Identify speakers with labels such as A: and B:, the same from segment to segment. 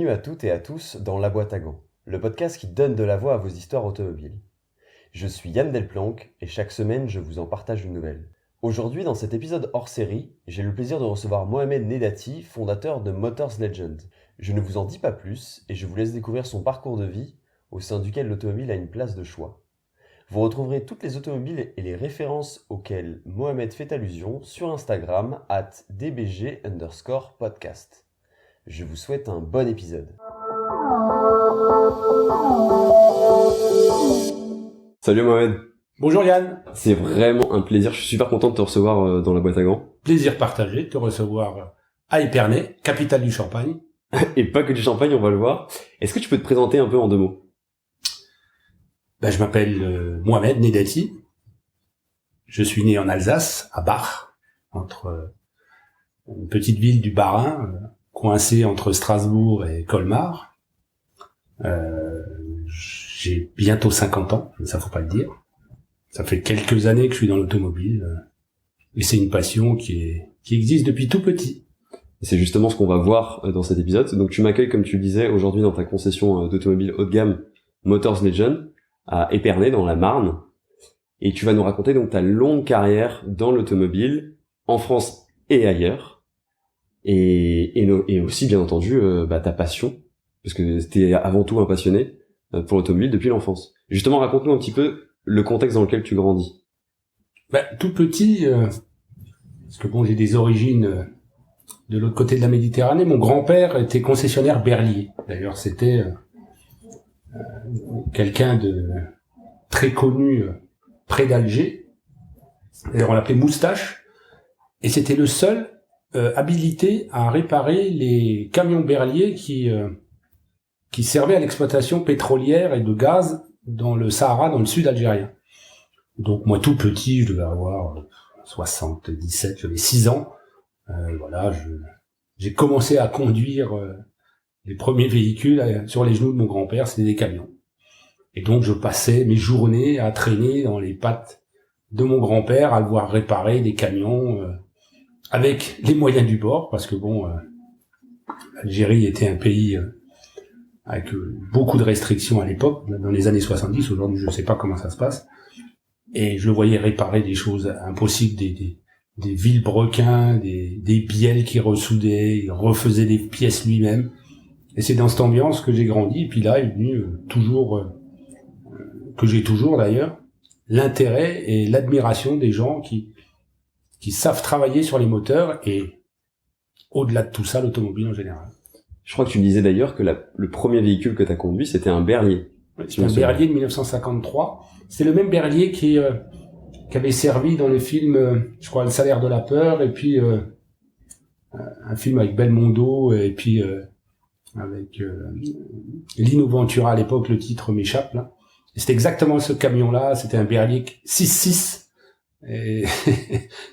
A: Bienvenue à toutes et à tous dans La Boîte à Gants, le podcast qui donne de la voix à vos histoires automobiles. Je suis Yann Delplanque et chaque semaine je vous en partage une nouvelle. Aujourd'hui dans cet épisode hors série, j'ai le plaisir de recevoir Mohamed Nedati, fondateur de Motors Legend. Je ne vous en dis pas plus et je vous laisse découvrir son parcours de vie au sein duquel l'automobile a une place de choix. Vous retrouverez toutes les automobiles et les références auxquelles Mohamed fait allusion sur Instagram @dbg_podcast. Je vous souhaite un bon épisode. Salut Mohamed.
B: Bonjour Yann.
A: C'est vraiment un plaisir, je suis super content de te recevoir dans la boîte à gants.
B: Plaisir partagé de te recevoir à Épernay, capitale du Champagne.
A: Et pas que du champagne, on va le voir. Est-ce que tu peux te présenter un peu en 2 mots ?
B: Je m'appelle Mohamed Nedati. Je suis né en Alsace, à Bach, entre une petite ville du Bas-Rhin, coincée entre Strasbourg et Colmar. J'ai bientôt 50 ans, ça faut pas le dire. Ça fait quelques années que je suis dans l'automobile, et c'est une passion qui existe depuis tout petit.
A: Et c'est justement ce qu'on va voir dans cet épisode. Donc tu m'accueilles, comme tu le disais, aujourd'hui dans ta concession d'automobile haut de gamme Motors Legend, à Épernay, dans la Marne. Et tu vas nous raconter donc ta longue carrière dans l'automobile, en France et ailleurs. Et aussi, bien entendu, ta passion, parce que t'es avant tout un passionné pour l'automobile depuis l'enfance. Justement, raconte-nous un petit peu le contexte dans lequel tu grandis.
B: Tout petit, parce que j'ai des origines de l'autre côté de la Méditerranée. Mon grand-père était concessionnaire Berlier. D'ailleurs, c'était quelqu'un de très connu près d'Alger. D'ailleurs, on l'appelait Moustache. Et c'était le seul habilité à réparer les camions Berlier qui servaient à l'exploitation pétrolière et de gaz dans le Sahara, dans le sud algérien. Donc moi, tout petit, je devais avoir 77, j'avais 6 ans. J'ai commencé à conduire les premiers véhicules sur les genoux de mon grand-père, c'était des camions. Et donc je passais mes journées à traîner dans les pattes de mon grand-père, à le voir réparer des camions avec les moyens du bord, parce que l'Algérie était un pays avec beaucoup de restrictions à l'époque, dans les années 70, aujourd'hui je ne sais pas comment ça se passe, et je le voyais réparer des choses impossibles, des vilebrequins, des bielles qu'il ressoudait, il refaisait des pièces lui-même. Et c'est dans cette ambiance que j'ai grandi. Et puis là est venu que j'ai toujours d'ailleurs, l'intérêt et l'admiration des gens qui savent travailler sur les moteurs et au-delà de tout ça, l'automobile en général.
A: Je crois que tu me disais d'ailleurs que le premier véhicule que tu as conduit, c'était un Berlier.
B: Oui, c'était un Berlier de 1953. C'est le même Berlier qui avait servi dans le film, je crois, Le Salaire de la peur, et puis un film avec Belmondo, et puis avec Lino Ventura à l'époque, le titre m'échappe là. Et c'était exactement ce camion-là, c'était un Berlier 6.6, et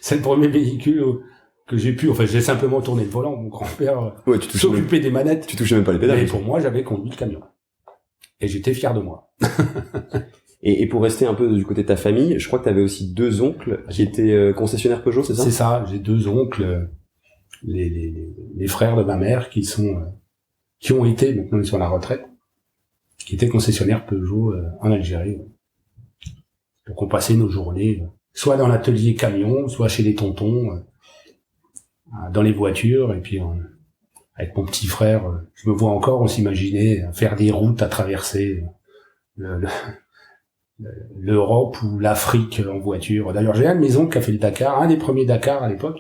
B: c'est le premier véhicule que j'ai j'ai simplement tourné le volant, mon grand-père s'occupait des manettes.
A: Tu touchais même pas les pédales.
B: Mais pour moi, j'avais conduit le camion. Et j'étais fier de moi.
A: Et pour rester un peu du côté de ta famille, je crois que tu avais aussi 2 oncles qui étaient concessionnaires Peugeot, c'est ça ?
B: C'est ça, j'ai 2 oncles, les frères de ma mère qui ont été, maintenant ils sont à la retraite, qui étaient concessionnaires Peugeot en Algérie. Donc on passait nos journées soit dans l'atelier camion, soit chez les tontons, dans les voitures, et puis avec mon petit frère, je me vois encore, on s'imaginait faire des routes à traverser l'Europe ou l'Afrique en voiture. D'ailleurs, j'ai un de mes oncles qui a fait le Dakar, un des premiers Dakar à l'époque.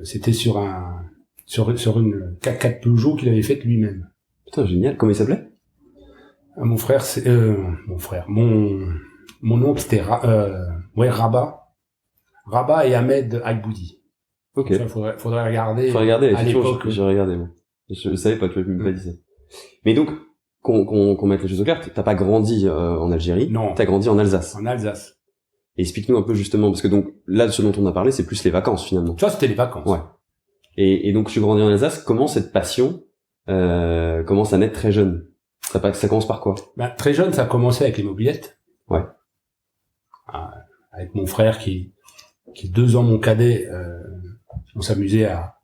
B: C'était sur une 4x4 Peugeot qu'il avait faite lui-même.
A: Putain, génial. Comment il s'appelait ?
B: Mon oncle c'était Rabat et Ahmed Agboudi.
A: Ok.
B: Ça, faudrait regarder.
A: Faut regarder.
B: À l'époque.
A: J'ai regardé, moi. Je savais pas, tu m'avais même pas dit ça. Mais donc, qu'on mette les choses au clair, t'as pas grandi en Algérie.
B: Non.
A: T'as grandi en Alsace.
B: En Alsace.
A: Et explique-nous un peu justement, parce que donc, là, ce dont on a parlé, c'est plus les vacances, finalement.
B: Tu vois, c'était les vacances.
A: Ouais. Et donc, tu grandis en Alsace, comment cette passion, commence à naître très jeune? Ça commence par quoi?
B: Très jeune, ça a commencé avec les mobylettes.
A: Ouais.
B: Avec mon frère qui est 2 ans mon cadet, on s'amusait à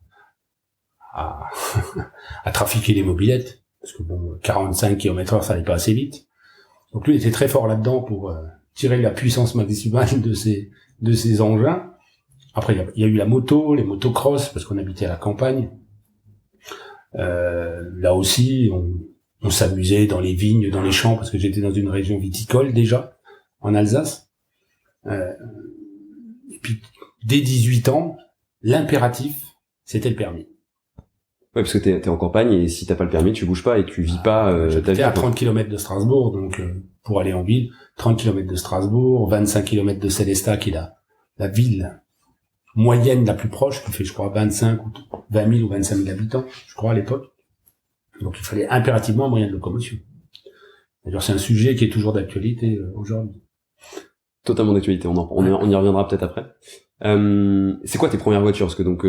B: à trafiquer les mobylettes, parce que bon, 45 km/h, ça allait pas assez vite. Donc lui, il était très fort là-dedans pour tirer la puissance maximale de ces engins. Après, il y a eu la moto, les motocross, parce qu'on habitait à la campagne. Là aussi, on s'amusait dans les vignes, dans les champs, parce que j'étais dans une région viticole déjà, en Alsace. Et puis, dès 18 ans, l'impératif, c'était le permis.
A: Ouais, parce que t'es en campagne, et si t'as pas le permis, tu bouges pas et tu vis pas ta vie.
B: J'étais à 30 km de Strasbourg, donc pour aller en ville, 30 km de Strasbourg, 25 km de Sélestat, qui est la ville moyenne la plus proche, qui fait, je crois, 25 ou 20 000 ou 25 000 habitants, je crois, à l'époque. Donc il fallait impérativement un moyen de locomotion. D'ailleurs, c'est un sujet qui est toujours d'actualité aujourd'hui.
A: Totalement d'actualité, on y reviendra peut-être après. C'est quoi tes premières voitures? Parce que donc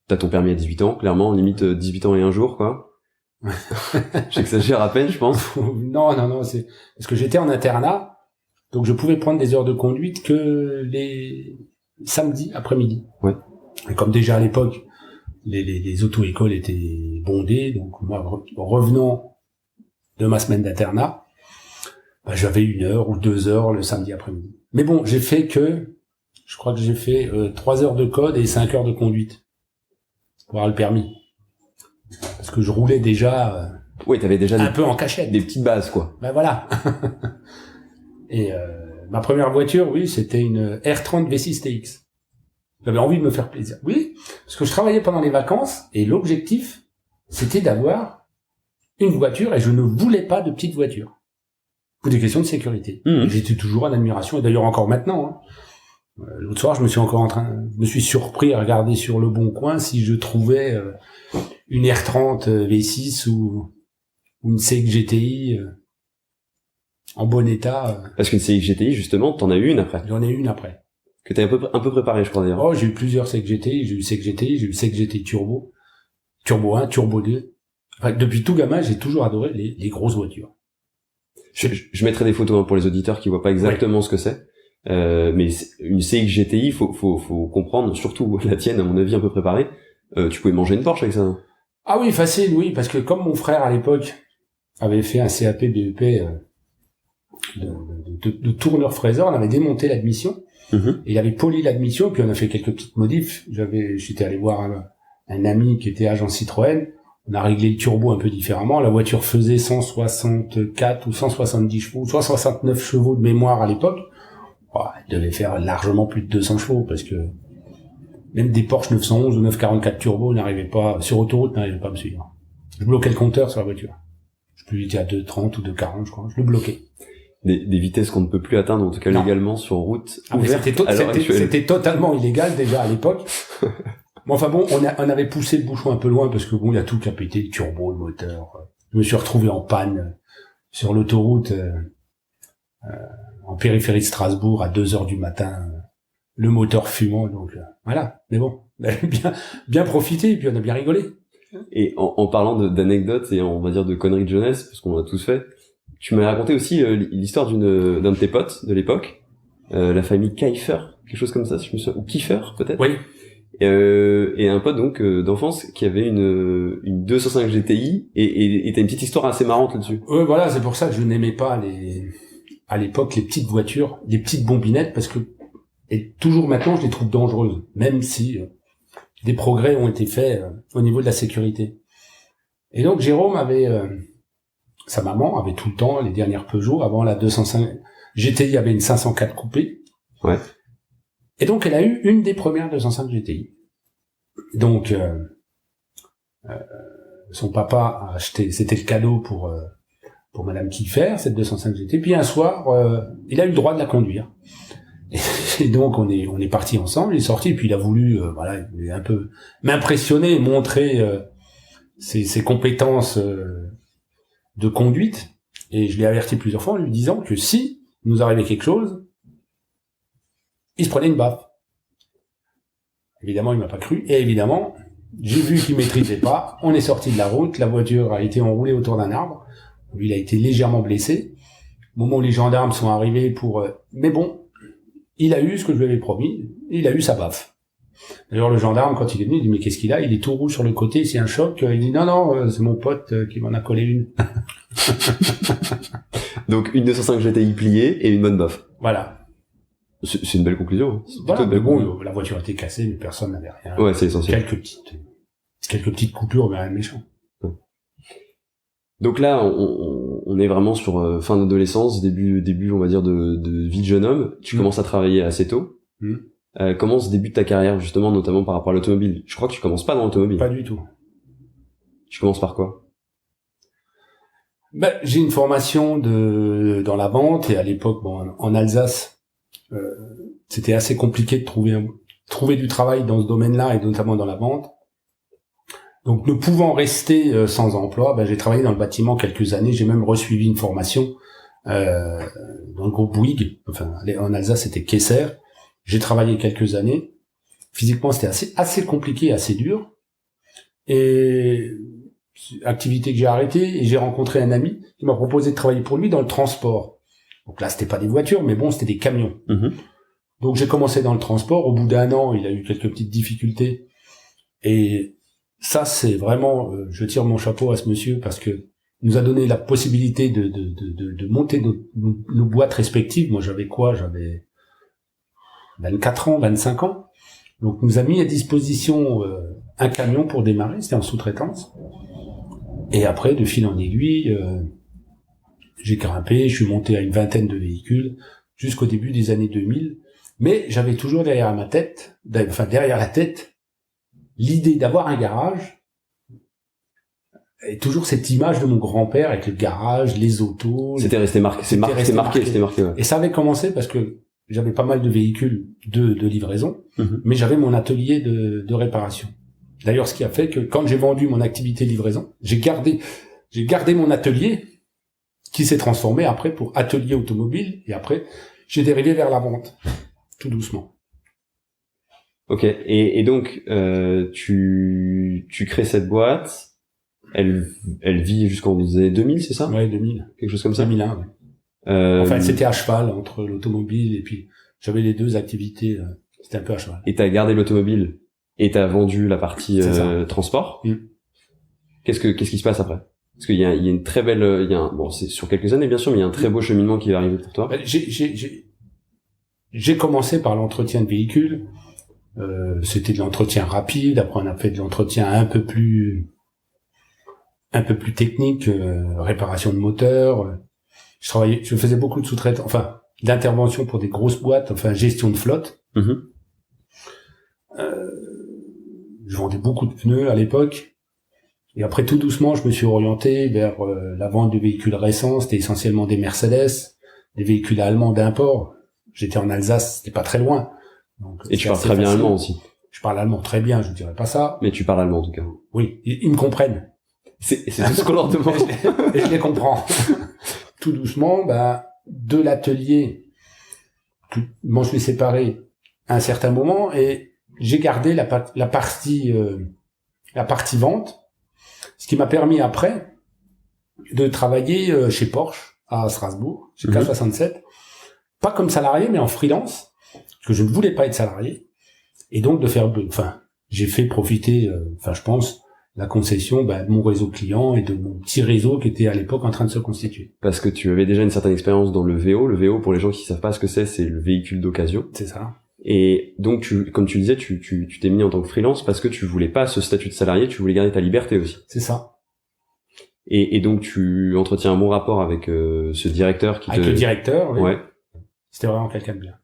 A: t'as ton permis à 18 ans, clairement, limite 18 ans et un jour, quoi. J'exagère à peine, je pense.
B: Non, c'est parce que j'étais en internat, donc je pouvais prendre des heures de conduite que les samedis après-midi.
A: Ouais.
B: Et comme déjà à l'époque, les auto-écoles étaient bondées, donc moi, revenant de ma semaine d'internat, j'avais 1 heure ou 2 heures le samedi après-midi. Mais bon, je crois que j'ai fait 3 heures de code et 5 heures de conduite pour avoir le permis. Parce que je roulais déjà
A: oui, t'avais déjà
B: un peu en cachette.
A: Des petites bases, quoi.
B: Ben voilà. Et ma première voiture, oui, c'était une R30 V6 TX. J'avais envie de me faire plaisir. Oui, parce que je travaillais pendant les vacances et l'objectif, c'était d'avoir une voiture et je ne voulais pas de petite voiture. Pour des questions de sécurité.
A: Mmh.
B: J'étais toujours en admiration et d'ailleurs encore maintenant. Hein. L'autre soir, je me suis surpris à regarder sur Le Bon Coin si je trouvais une R30 V6 ou une CX GTI en bon état.
A: Parce qu'une CX GTI, justement, t'en as eu une après.
B: J'en ai eu une après.
A: Que t'as un peu préparé, je crois, d'ailleurs.
B: Oh, j'ai eu plusieurs CX GTI. J'ai eu CX GTI, j'ai eu CX GTI Turbo. Turbo 1, Turbo 2. Enfin, depuis tout gamin, j'ai toujours adoré les grosses voitures.
A: Je mettrai des photos pour les auditeurs qui voient pas exactement ce que c'est. Mais une CX GTI, faut comprendre, surtout la tienne, à mon avis, un peu préparée. Tu pouvais manger une Porsche avec ça.
B: Ah oui, facile, oui, parce que comme mon frère à l'époque avait fait un CAP BEP de tourneur-fraiseur, on avait démonté l'admission, et il avait poli l'admission, puis on a fait quelques petites modifs. J'étais allé voir un ami qui était agent Citroën, on a réglé le turbo un peu différemment, la voiture faisait 164 ou 170 chevaux, 169 chevaux de mémoire à l'époque. Elle devait faire largement plus de 200 chevaux, parce que même des Porsche 911 ou 944 turbo n'arrivaient pas, sur autoroute, n'arrivaient pas à me suivre. Je bloquais le compteur sur la voiture. Je sais plus, j'étais à 2,30 ou 2,40, je crois. Je le bloquais.
A: Des vitesses qu'on ne peut plus atteindre, en tout cas légalement, sur route ouverte.
B: C'était totalement illégal déjà à l'époque. Bon, enfin bon, on avait poussé le bouchon un peu loin, parce que bon, il y a tout qui a pété, le turbo, le moteur. Je me suis retrouvé en panne sur l'autoroute, en périphérie de Strasbourg, à 2h du matin, le moteur fumant, donc voilà. Mais bon, on a bien profité, et puis on a bien rigolé.
A: Et en parlant d'anecdotes et on va dire de conneries de jeunesse, parce qu'on a tous fait, tu m'as raconté aussi l'histoire d'un de tes potes de l'époque, la famille Kiefer, quelque chose comme ça, si je me souviens, ou Kiefer peut-être.
B: Oui.
A: Et un pote donc d'enfance qui avait une 205 GTI et t'as une petite histoire assez marrante là-dessus.
B: Ouais, voilà, c'est pour ça que je n'aimais pas à l'époque les petites voitures, les petites bombinettes, parce que et toujours maintenant je les trouve dangereuses, même si des progrès ont été faits au niveau de la sécurité. Et donc Jérôme sa maman avait tout le temps les dernières Peugeot. Avant la 205 GTI avait une 504 coupée.
A: Ouais.
B: Et donc elle a eu une des premières 205 GTI. Donc son papa a acheté, c'était le cadeau pour Madame Kiefer, cette 205 GTI. Puis un soir, il a eu le droit de la conduire. Et donc on est partis ensemble, il est sorti, et puis il a voulu il voulait un peu m'impressionner, montrer ses compétences de conduite. Et je l'ai averti plusieurs fois en lui disant que si nous arrivait quelque chose, il se prenait une baffe. Évidemment, il m'a pas cru, et évidemment, j'ai vu qu'il maîtrisait pas. On est sorti de la route, la voiture a été enroulée autour d'un arbre. Lui, il a été légèrement blessé. Au moment où les gendarmes sont arrivés mais bon, il a eu ce que je lui avais promis, il a eu sa baffe. D'ailleurs, le gendarme, quand il est venu, il dit, mais qu'est-ce qu'il a? Il est tout rouge sur le côté, c'est un choc. Il dit, non, c'est mon pote qui m'en a collé une.
A: Donc, une 205 GTI pliée et une bonne bof.
B: Voilà.
A: C'est une belle conclusion. C'est
B: Voilà,
A: plutôt une
B: mais
A: belle conclusion.
B: la voiture était cassée, mais personne n'avait rien.
A: Ouais, c'est essentiel.
B: Quelques petites coupures, mais rien de méchant.
A: Donc là, on est vraiment sur fin d'adolescence, début, on va dire, de vie de jeune homme. Tu commences à travailler assez tôt. Comment se débute ta carrière, justement, notamment par rapport à l'automobile? Je crois que tu commences pas dans l'automobile.
B: Pas du tout.
A: Tu commences par quoi?
B: J'ai une formation dans la vente, et à l'époque, en Alsace, c'était assez compliqué de trouver du travail dans ce domaine-là, et notamment dans la vente. Donc, ne pouvant rester sans emploi, j'ai travaillé dans le bâtiment quelques années. J'ai même resuivi une formation dans le groupe Bouygues. Enfin, en Alsace, c'était Kesser. J'ai travaillé quelques années. Physiquement, c'était assez compliqué, assez dur. Et activité que j'ai arrêtée, et j'ai rencontré un ami qui m'a proposé de travailler pour lui dans le transport. Donc là, c'était pas des voitures, mais bon, c'était des camions. Donc j'ai commencé dans le transport. Au bout d'un an, il a eu quelques petites difficultés. Et ça, c'est vraiment, je tire mon chapeau à ce monsieur, parce que il nous a donné la possibilité de monter nos boîtes respectives. Moi, j'avais 24 ans, 25 ans. Donc, il nous a mis à disposition un camion pour démarrer. C'était en sous-traitance. Et après, de fil en aiguille, j'ai grimpé. Je suis monté à une vingtaine de véhicules jusqu'au début des années 2000. Mais j'avais toujours derrière la tête, l'idée d'avoir un garage, et toujours cette image de mon grand-père avec le garage, les autos.
A: C'était resté marqué, c'était marqué, ouais.
B: Et ça avait commencé parce que j'avais pas mal de véhicules de livraison, mais j'avais mon atelier de réparation. D'ailleurs, ce qui a fait que quand j'ai vendu mon activité livraison, j'ai gardé mon atelier, qui s'est transformé après pour atelier automobile, et après, j'ai dérivé vers la vente, tout doucement.
A: Ok, et donc tu crées cette boîte, elle vit jusqu'en 2000, c'est ça?
B: Ouais, 2000.
A: Quelque chose comme ça?
B: 2001, ouais. Enfin, c'était à cheval entre l'automobile et puis j'avais les deux activités, c'était un peu à cheval.
A: Et t'as gardé l'automobile et t'as vendu la partie transport. Qu'est-ce qui se passe après? Parce qu'il y a une très belle, c'est sur quelques années bien sûr, mais il y a un très beau cheminement qui va arriver pour toi.
B: J'ai commencé par l'entretien de véhicules. C'était de l'entretien rapide. Après, on a fait de l'entretien un peu plus technique, réparation de moteurs. Je faisais beaucoup de sous-traitants, enfin, d'intervention pour des grosses boîtes, enfin, gestion de flotte. Je vendais beaucoup de pneus à l'époque. Et après, tout doucement, je me suis orienté vers la vente de véhicules récents. C'était essentiellement des Mercedes, des véhicules allemands d'import. J'étais en Alsace, c'était pas très loin. Donc,
A: et tu parles très bien allemand aussi.
B: Je parle allemand très bien, je dirais pas ça.
A: Mais tu parles allemand en tout cas.
B: Oui, ils me comprennent.
A: C'est tout ce qu'on leur demande.
B: Et je les comprends. Tout doucement, de l'atelier, je m'en suis séparé à un certain moment, et j'ai gardé la partie vente, ce qui m'a permis après de travailler chez Porsche à Strasbourg, chez K67, pas comme salarié, mais en freelance, parce que je ne voulais pas être salarié, et donc j'ai fait profiter, je pense, la concession de mon réseau client et de mon petit réseau qui était à l'époque en train de se constituer.
A: Parce que tu avais déjà une certaine expérience dans le VO. Le VO, pour les gens qui savent pas ce que c'est le véhicule d'occasion.
B: C'est ça.
A: Et donc, comme tu disais, tu t'es mis en tant que freelance parce que tu voulais pas ce statut de salarié, tu voulais garder ta liberté aussi.
B: C'est ça.
A: Et donc, tu entretiens un bon rapport avec ce directeur
B: le directeur, oui.
A: Ouais.
B: C'était vraiment quelqu'un de bien.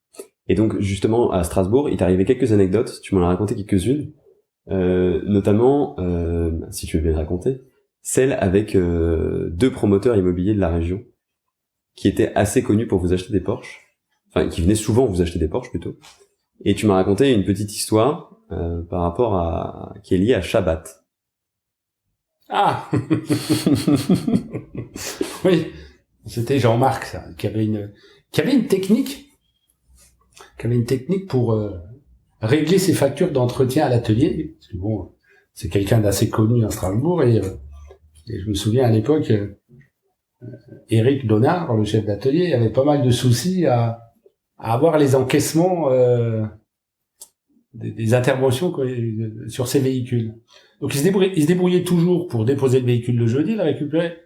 A: Et donc, justement, à Strasbourg, il t'est arrivé quelques anecdotes, tu m'en as raconté quelques-unes, notamment, si tu veux bien raconter, celle avec 2 promoteurs immobiliers de la région qui étaient assez connus pour vous acheter des Porsche, enfin, qui venaient souvent vous acheter des Porsche plutôt. Et tu m'as raconté une petite histoire par rapport qui est liée à Shabbat.
B: Ah. Oui, c'était Jean-Marc, ça, qui avait une technique pour régler ses factures d'entretien à l'atelier. Parce que bon, c'est quelqu'un d'assez connu à Strasbourg, et je me souviens à l'époque, Éric Donard, le chef d'atelier, avait pas mal de soucis à avoir les encaissements des interventions sur ces véhicules. Donc il se débrouillait toujours pour déposer le véhicule le jeudi, le récupérer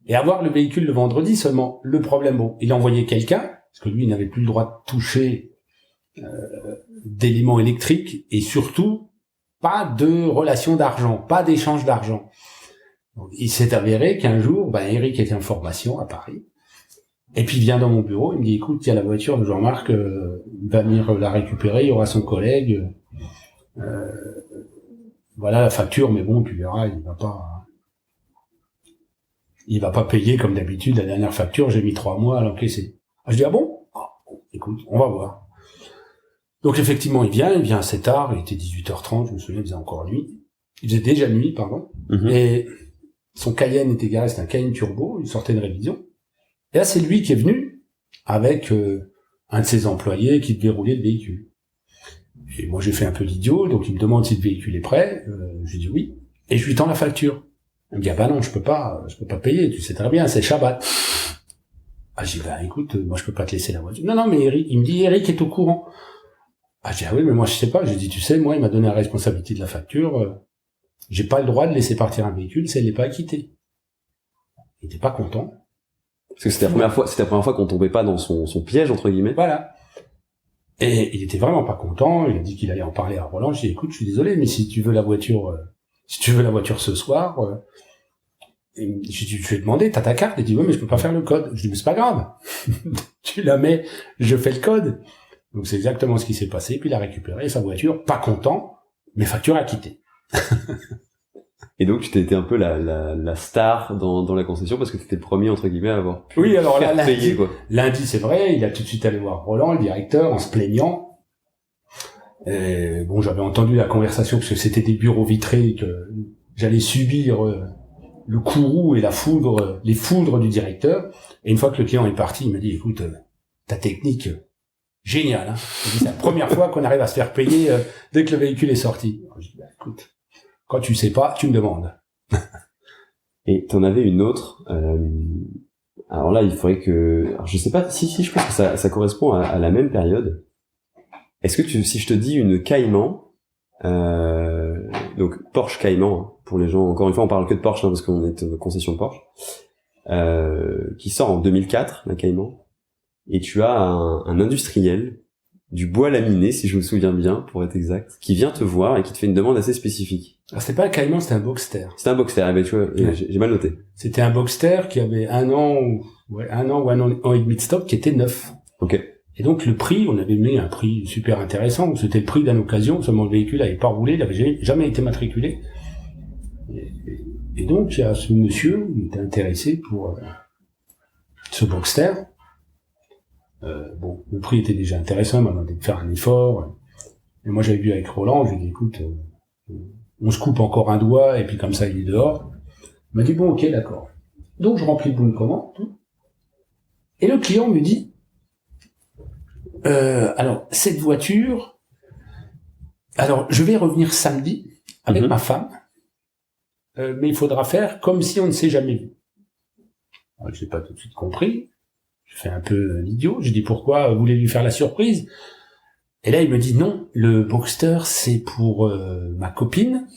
B: et avoir le véhicule le vendredi seulement. Le problème, bon, il envoyait quelqu'un parce que lui il n'avait plus le droit de toucher d'éléments électriques et surtout pas de relation d'argent, pas d'échange d'argent. Donc, il s'est avéré qu'un jour, Eric était en formation à Paris. Et puis il vient dans mon bureau, il me dit écoute, il y a la voiture de Jean-Marc, il va venir la récupérer, il y aura son collègue. Voilà la facture, mais bon, tu verras, il va pas payer comme d'habitude la dernière facture, j'ai mis 3 mois à l'encaisser. Je dis ah bon, écoute, on va voir. Donc effectivement, il vient assez tard, il était 18h30, je me souviens, il faisait encore nuit. Il faisait déjà nuit, pardon. Et son Cayenne était garé, c'était un Cayenne turbo, il sortait de révision. Et là, c'est lui qui est venu avec un de ses employés qui devait rouler le véhicule. Et moi, j'ai fait un peu l'idiot, donc il me demande si le véhicule est prêt. Je lui dis oui. Et je lui tends la facture. Il me dit, non, je peux pas payer, tu sais très bien, c'est Shabbat. Je dis, écoute, moi, je peux pas te laisser la voiture. Non, mais Eric, il me dit, Eric est au courant. Je dis, oui, mais moi, je sais pas. Je dis, tu sais, moi, il m'a donné la responsabilité de la facture. J'ai pas le droit de laisser partir un véhicule si elle n'est pas acquittée. Il était pas content.
A: Parce que c'était la première fois qu'on tombait pas dans son piège, entre guillemets.
B: Voilà. Et il était vraiment pas content. Il a dit qu'il allait en parler à Roland. J'ai dit, écoute, je suis désolé, mais si tu veux la voiture ce soir, j'ai dit, je vais demander, t'as ta carte? Il dit, oui, mais je peux pas faire le code. Je dis, mais c'est pas grave. Tu la mets, je fais le code. Donc c'est exactement ce qui s'est passé. Puis il a récupéré sa voiture, pas content, mais facture acquittée.
A: Et donc, tu t'es été un peu la star dans la concession parce que t'étais le premier, entre guillemets, à avoir pu
B: payer, quoi. Lundi, c'est vrai, il a tout de suite allé voir Roland, le directeur, en se plaignant. Et bon, j'avais entendu la conversation parce que c'était des bureaux vitrés, que j'allais subir le courroux et les foudres du directeur. Et une fois que le client est parti, il me dit, écoute, ta technique, géniale, hein. C'est la première fois qu'on arrive à se faire payer dès que le véhicule est sorti. Je dis, écoute, quand tu sais pas, tu me demandes.
A: Et t'en avais une autre. Alors là, il faudrait que... Alors je sais pas, si, je pense que ça correspond à la même période. Est-ce que si je te dis une Cayman, donc Porsche Cayman, hein, pour les gens, encore une fois, on parle que de Porsche, hein, parce qu'on est de concession Porsche, qui sort en 2004, la Cayman, et tu as un industriel du bois laminé, si je me souviens bien, pour être exact, qui vient te voir et qui te fait une demande assez spécifique.
B: Alors c'était pas un Cayman, c'était un Boxster.
A: C'était un Boxster, ben tu vois, ouais. J'ai mal noté.
B: C'était un Boxster qui avait un an ou un an et demi de stock, qui était neuf.
A: Ok.
B: Et donc le prix, on avait mis un prix super intéressant, c'était le prix d'une occasion, seulement le véhicule n'avait pas roulé, il n'avait jamais été matriculé. Et donc il y a ce monsieur qui était intéressé pour ce Boxster. Bon, le prix était déjà intéressant, il m'a demandé de faire un effort. Et moi j'avais vu avec Roland, je lui ai dit écoute, on se coupe encore un doigt et puis comme ça il est dehors. Il m'a dit bon ok d'accord. Donc je remplis le bon de commande. Et le client me dit alors cette voiture, alors je vais revenir samedi avec ma femme, mais il faudra faire comme si on ne s'est jamais vu. Alors, je n'ai pas tout de suite compris. Je fais un peu l'idiot. Je dis pourquoi vous voulez lui faire la surprise? Et là il me dit non, le Boxster c'est pour ma copine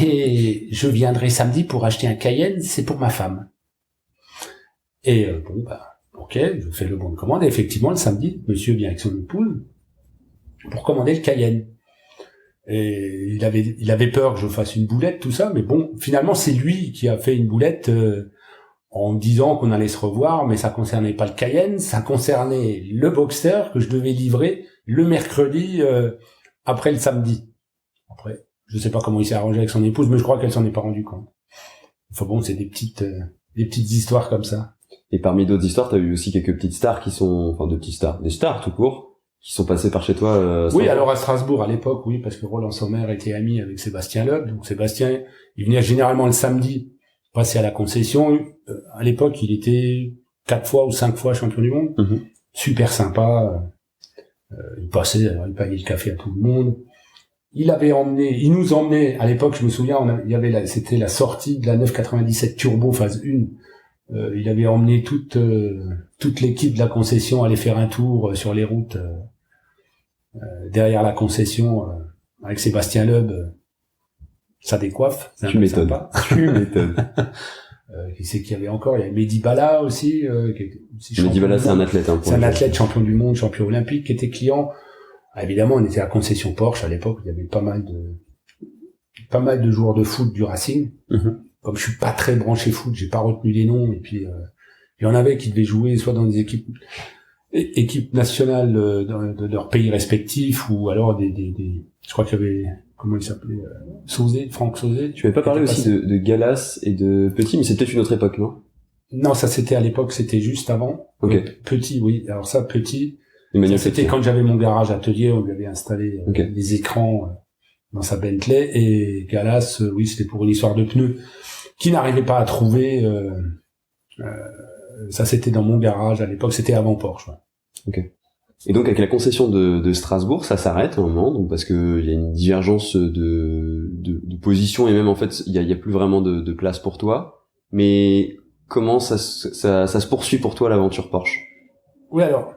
B: et je viendrai samedi pour acheter un Cayenne, c'est pour ma femme. Et ok, je fais le bon de commande et effectivement le samedi, monsieur vient avec son épouse pour commander le Cayenne. Et il avait peur que je fasse une boulette, tout ça, mais bon, finalement c'est lui qui a fait une boulette en me disant qu'on allait se revoir, mais ça concernait pas le Cayenne, ça concernait le Boxster que je devais livrer le mercredi après le samedi. Après, je sais pas comment il s'est arrangé avec son épouse, mais je crois qu'elle s'en est pas rendue compte. Enfin bon, c'est des petites histoires comme ça.
A: Et parmi d'autres histoires, t'as eu aussi quelques petites stars qui sont, enfin de petites stars, des stars tout court, qui sont passées par chez toi.
B: Oui, alors à Strasbourg à l'époque, oui, parce que Roland Sommer était ami avec Sébastien Loeb, donc Sébastien, il venait généralement le samedi passer à la concession. À l'époque, il était 4 fois ou 5 fois champion du monde. Super sympa. Il passait, il payait le café à tout le monde. Il nous emmenait, à l'époque, je me souviens, c'était la sortie de la 997 Turbo phase 1. Il avait emmené toute l'équipe de la concession aller faire un tour sur les routes derrière la concession avec Sébastien Loeb, ça décoiffe. C'est
A: Tu m'étonnes. Tu m'étonnes.
B: Qui c'est qu'il y avait encore? Il y avait Mehdi Bala aussi.
A: Mehdi Bala, c'est un athlète.
B: C'est un athlète champion du monde, champion olympique, qui était client. Évidemment, on était à concession Porsche à l'époque. Il y avait pas mal de joueurs de foot du Racing. Comme je suis pas très branché foot, j'ai pas retenu les noms. Et puis il y en avait qui devaient jouer soit dans des équipes nationales de leur pays respectifs, ou alors des je crois qu'il y avait, comment il s'appelait, Franck Sauzet.
A: Tu m'avais pas parlé aussi de Galas et de Petit, mais c'est peut-être une autre époque, non?
B: Non, ça c'était à l'époque, c'était juste avant.
A: Okay.
B: Petit, oui. Alors ça, Petit,
A: ça,
B: c'était quand j'avais mon garage atelier, on lui avait installé des écrans dans sa Bentley, et Galas, oui, c'était pour une histoire de pneus qui n'arrivait pas à trouver. Ça, c'était dans mon garage à l'époque, c'était avant Porsche. Ouais.
A: Ok. Et donc avec la concession de Strasbourg, ça s'arrête à un moment, donc parce que il y a une divergence de position, et même en fait il y a plus vraiment de place pour toi. Mais comment ça se poursuit pour toi l'aventure Porsche?
B: Oui, alors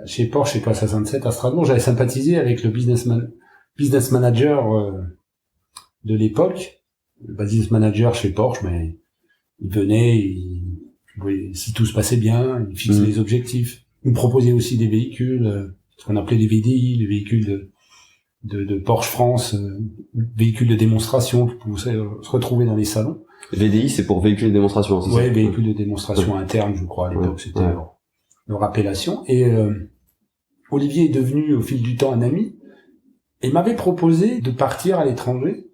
B: chez Porsche, chez Classe 67 à Strasbourg, j'avais sympathisé avec le business manager de l'époque, le business manager chez Porsche, mais il venait, si tout se passait bien, il fixait les objectifs. Il me proposait aussi des véhicules, ce qu'on appelait les VDI, les véhicules de Porsche France, véhicules de démonstration qui pouvaient se retrouver dans les salons.
A: VDI, c'est pour véhicules de démonstration, c'est ça?
B: Ouais, véhicules de démonstration interne, je crois, à l'époque, c'était leur appellation. Et Olivier est devenu, au fil du temps, un ami, et il m'avait proposé de partir à l'étranger,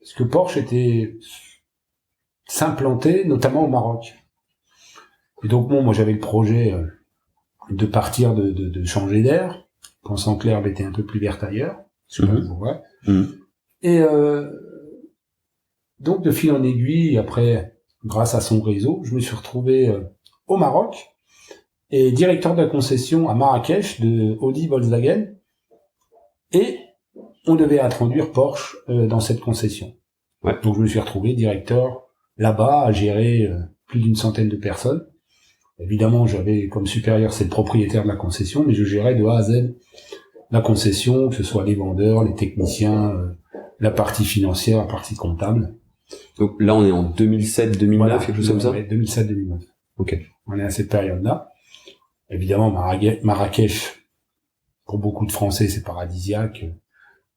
B: parce que Porsche s'implantait, notamment au Maroc. Et donc, moi, j'avais le projet de partir, de changer d'air, pensant que l'herbe était un peu plus verte ailleurs. Et donc, de fil en aiguille, après, grâce à son réseau, je me suis retrouvé au Maroc, et directeur de la concession à Marrakech de Audi Volkswagen, et on devait introduire Porsche dans cette concession.
A: Ouais.
B: Donc, je me suis retrouvé directeur là-bas à gérer plus d'une centaine de personnes. Évidemment, j'avais comme supérieur, c'est le propriétaire de la concession, mais je gérais de A à Z la concession, que ce soit les vendeurs, les techniciens, la partie financière, la partie comptable.
A: Donc là, on est en 2007-2009, voilà, quelque chose comme ça?
B: Ouais, 2007-2009.
A: Ok.
B: On est à cette période-là. Évidemment, Marrakech, pour beaucoup de Français, c'est paradisiaque.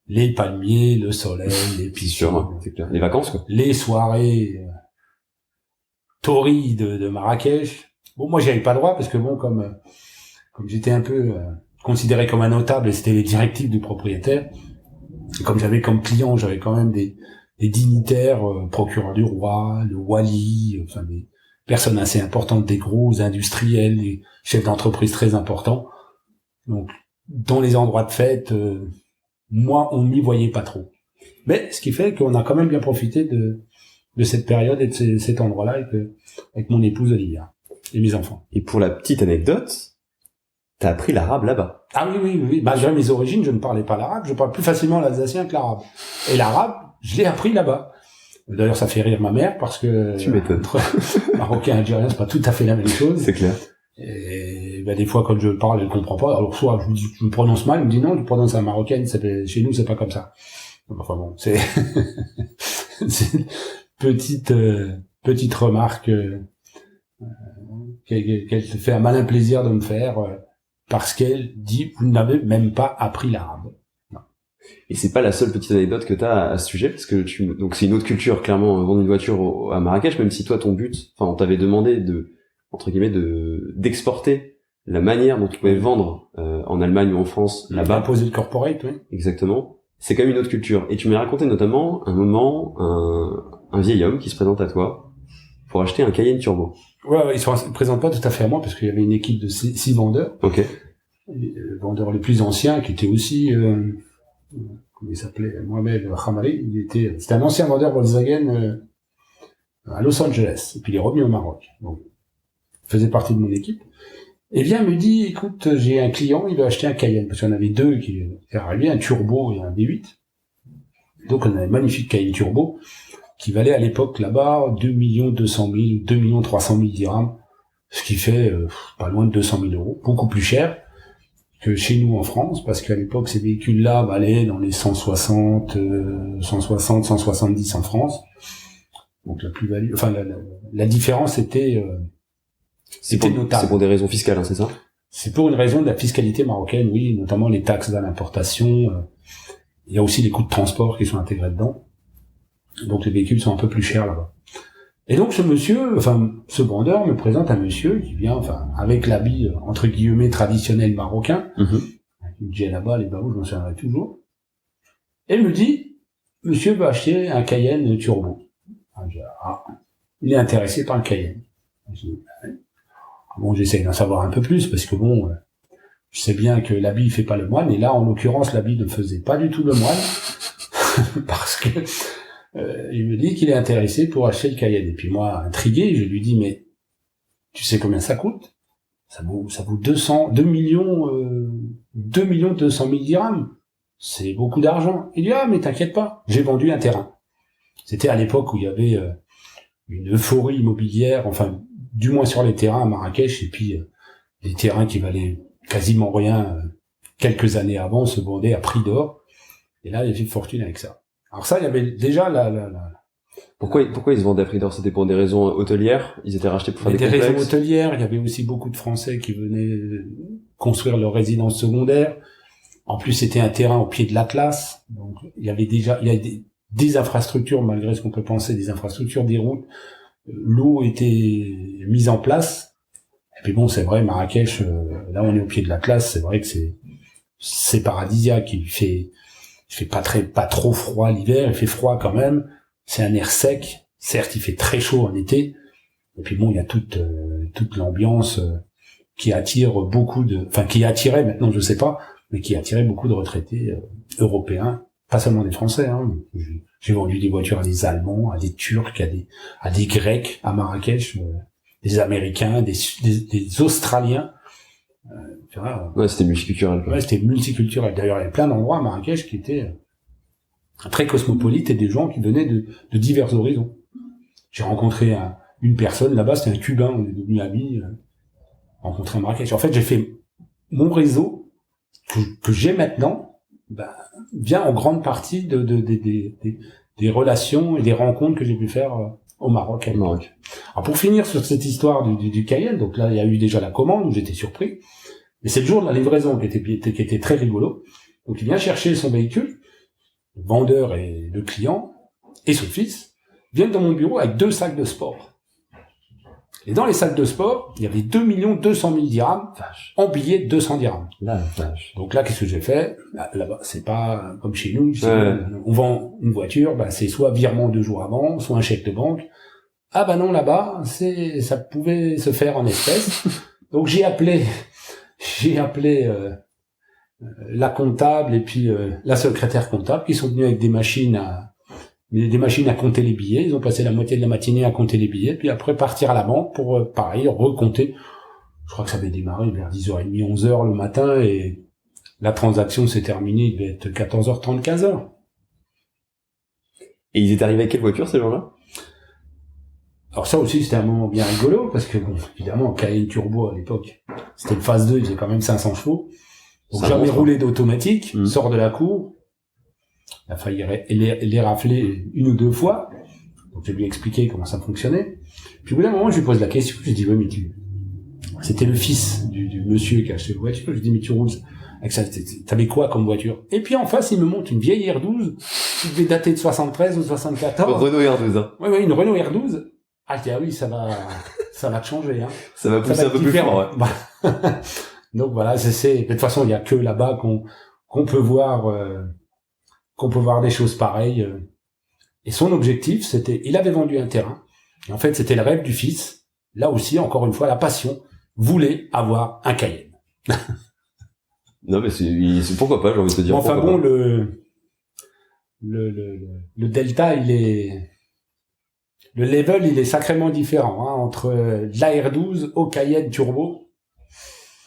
B: Les palmiers, le soleil, les piscines.
A: C'est clair. Les vacances, quoi.
B: Les soirées torrides de Marrakech. Bon, moi, j'y avais pas le droit parce que bon, comme j'étais un peu considéré comme un notable, et c'était les directives du propriétaire. Et comme j'avais comme client, j'avais quand même des dignitaires, procureurs du roi, le wali, enfin des personnes assez importantes, des gros industriels, des chefs d'entreprise très importants. Donc, dans les endroits de fête, moi, on m'y voyait pas trop. Mais ce qui fait qu'on a quand même bien profité de cette période et de cet endroit-là avec mon épouse Olivia et mes enfants.
A: Et pour la petite anecdote, t'as appris l'arabe là-bas.
B: Ah oui. Malgré mes origines, je ne parlais pas l'arabe. Je parle plus facilement l'alsacien que l'arabe. Et l'arabe, je l'ai appris là-bas. D'ailleurs, ça fait rire ma mère parce que
A: tu m'étonnes.
B: Marocain et algérien, c'est pas tout à fait la même chose.
A: C'est clair.
B: Et des fois, quand je parle, elle comprend pas. Alors soit je me prononce mal, elle me dit non, tu prononces à marocaine. Chez nous, c'est pas comme ça. Enfin bon, c'est une petite remarque qu'elle fait un malin plaisir de me faire parce qu'elle dit vous n'avez même pas appris l'arabe.
A: Et c'est pas la seule petite anecdote que t'as à ce sujet, parce que donc c'est une autre culture, clairement, vendre une voiture à Marrakech, même si toi ton but, on t'avait demandé d'exporter la manière dont tu pouvais vendre en Allemagne ou en France là-bas.
B: Imposer le corporate, oui.
A: Exactement. C'est quand même une autre culture. Et tu m'as raconté notamment un moment un vieil homme qui se présente à toi pour acheter un Cayenne Turbo.
B: Ouais, il se présente pas tout à fait à moi parce qu'il y avait une équipe de 6 vendeurs.
A: Ok.
B: Le vendeur le plus ancien qui était aussi comment il s'appelait, Mohamed Khamari, c'était un ancien vendeur Volkswagen à Los Angeles, et puis il est revenu au Maroc. Donc, il faisait partie de mon équipe. Et vient me dit, écoute, j'ai un client, il veut acheter un Cayenne, parce qu'il y en avait deux qui étaient arrivés, un Turbo et un V8. Donc on a un magnifique Cayenne Turbo, qui valait à l'époque là-bas 2 200 000, 2 300 000 dirhams, ce qui fait pas loin de 200 000 euros, beaucoup plus cher que chez nous en France, parce qu'à l'époque, ces véhicules-là allaient dans les 160, 170 en France. Donc la plus-value, enfin la différence était notable.
A: C'est pour des raisons fiscales, hein, c'est ça?
B: C'est pour une raison de la fiscalité marocaine, oui, notamment les taxes à l'importation. Il y a aussi les coûts de transport qui sont intégrés dedans. Donc les véhicules sont un peu plus chers là-bas. Et donc ce vendeur me présente un monsieur qui vient, avec l'habit entre guillemets traditionnel marocain, avec une djellaba, les barreaux, je m'en souviendrai toujours, et me dit, monsieur veut acheter un Cayenne turbo. Il est intéressé par le Cayenne. Bon, j'essaye d'en savoir un peu plus, parce que je sais bien que l'habit fait pas le moine, et là, en l'occurrence, l'habit ne faisait pas du tout le moine, parce que il me dit qu'il est intéressé pour acheter le Cayenne. Et puis moi, intrigué, je lui dis, mais tu sais combien ça coûte? Ça vaut 2 millions 200 000 dirhams. C'est beaucoup d'argent. Il dit, mais t'inquiète pas, j'ai vendu un terrain. C'était à l'époque où il y avait une euphorie immobilière, du moins sur les terrains à Marrakech, et puis les terrains qui valaient quasiment rien quelques années avant se vendaient à prix d'or. Et là, il y avait une fortune avec ça. Alors ça, il y avait déjà
A: Pourquoi ils se vendaient à prix d'or? C'était pour des raisons hôtelières? Ils étaient rachetés pour faire des complexes?
B: Des raisons hôtelières. Il y avait aussi beaucoup de Français qui venaient construire leur résidence secondaire. En plus, c'était un terrain au pied de l'Atlas. Donc, il y avait des infrastructures, malgré ce qu'on peut penser, des infrastructures, des routes. L'eau était mise en place. Et puis c'est vrai, Marrakech, là on est au pied de l'Atlas, c'est vrai que c'est paradisiaque. Il fait pas trop froid l'hiver, il fait froid quand même. C'est un air sec. Certes, il fait très chaud en été. Et puis il y a toute l'ambiance qui attire qui attirait, maintenant je sais pas, mais qui attirait beaucoup de retraités européens, pas seulement des Français, hein. J'ai vendu des voitures à des Allemands, à des Turcs, à des Grecs à Marrakech, des Américains, des Australiens.
A: Ouais, c'était multiculturel.
B: Ouais, c'était multiculturel. D'ailleurs, il y avait plein d'endroits à Marrakech qui étaient très cosmopolites et des gens qui venaient de divers horizons. J'ai rencontré une personne là-bas, c'était un Cubain, on est devenus amis, rencontré à Marrakech. En fait, j'ai fait mon réseau que j'ai maintenant, vient en grande partie des relations et des rencontres que j'ai pu faire au Maroc. Alors pour finir sur cette histoire du Cayenne, donc là il y a eu déjà la commande où j'étais surpris, mais c'est le jour de la livraison qui était très rigolo. Donc il vient chercher son véhicule, le vendeur et le client et son fils viennent dans mon bureau avec 2 sacs de sport. Et dans les sacs de sport, il y avait 2 200 000 dirhams en billets de 200 dirhams. Donc là, qu'est-ce que j'ai fait? Là-bas, c'est pas comme chez nous. On vend une voiture, c'est soit virement 2 jours avant, soit un chèque de banque. Non, là-bas, ça pouvait se faire en espèces. Donc j'ai appelé la comptable et puis la secrétaire comptable qui sont venus avec des machines à compter les billets. Ils ont passé la moitié de la matinée à compter les billets, puis après partir à la banque pour, pareil, recompter. Je crois que ça avait démarré vers 10h30, 11h le matin, et la transaction s'est terminée, il devait être 14h30, 15h.
A: Et ils étaient arrivés avec quelle voiture, ces gens-là?
B: Alors ça aussi, c'était un moment bien rigolo, parce que évidemment, Cayenne Turbo à l'époque, c'était une phase 2, il faisait quand même 500 chevaux. Donc jamais roulé d'automatique, sort de la cour. Il a failli les rafler 1 ou 2 fois. Donc, je lui ai expliqué comment ça fonctionnait. Puis, au bout d'un moment, je lui pose la question. Je lui dis, mais c'était le fils du monsieur qui a acheté la voiture. Je lui dis, mais tu roules avec ça, t'avais quoi comme voiture? Et puis, en face, il me montre une vieille R12 qui devait dater de 73 ou 74.
A: Renault R12, hein.
B: Oui, une Renault R12. Je dis, oui, ça va te changer, hein.
A: Ça va pousser un peu plus fort, ouais.
B: Donc, voilà, de toute façon, il y a que là-bas qu'on peut voir des choses pareilles. Et son objectif, il avait vendu un terrain. Et en fait, c'était le rêve du fils. Là aussi, encore une fois, la passion voulait avoir un Cayenne.
A: Non, mais c'est pourquoi pas, j'ai envie de te dire.
B: Enfin bon, le delta, le level, il est sacrément différent, hein, entre la R12 au Cayenne Turbo.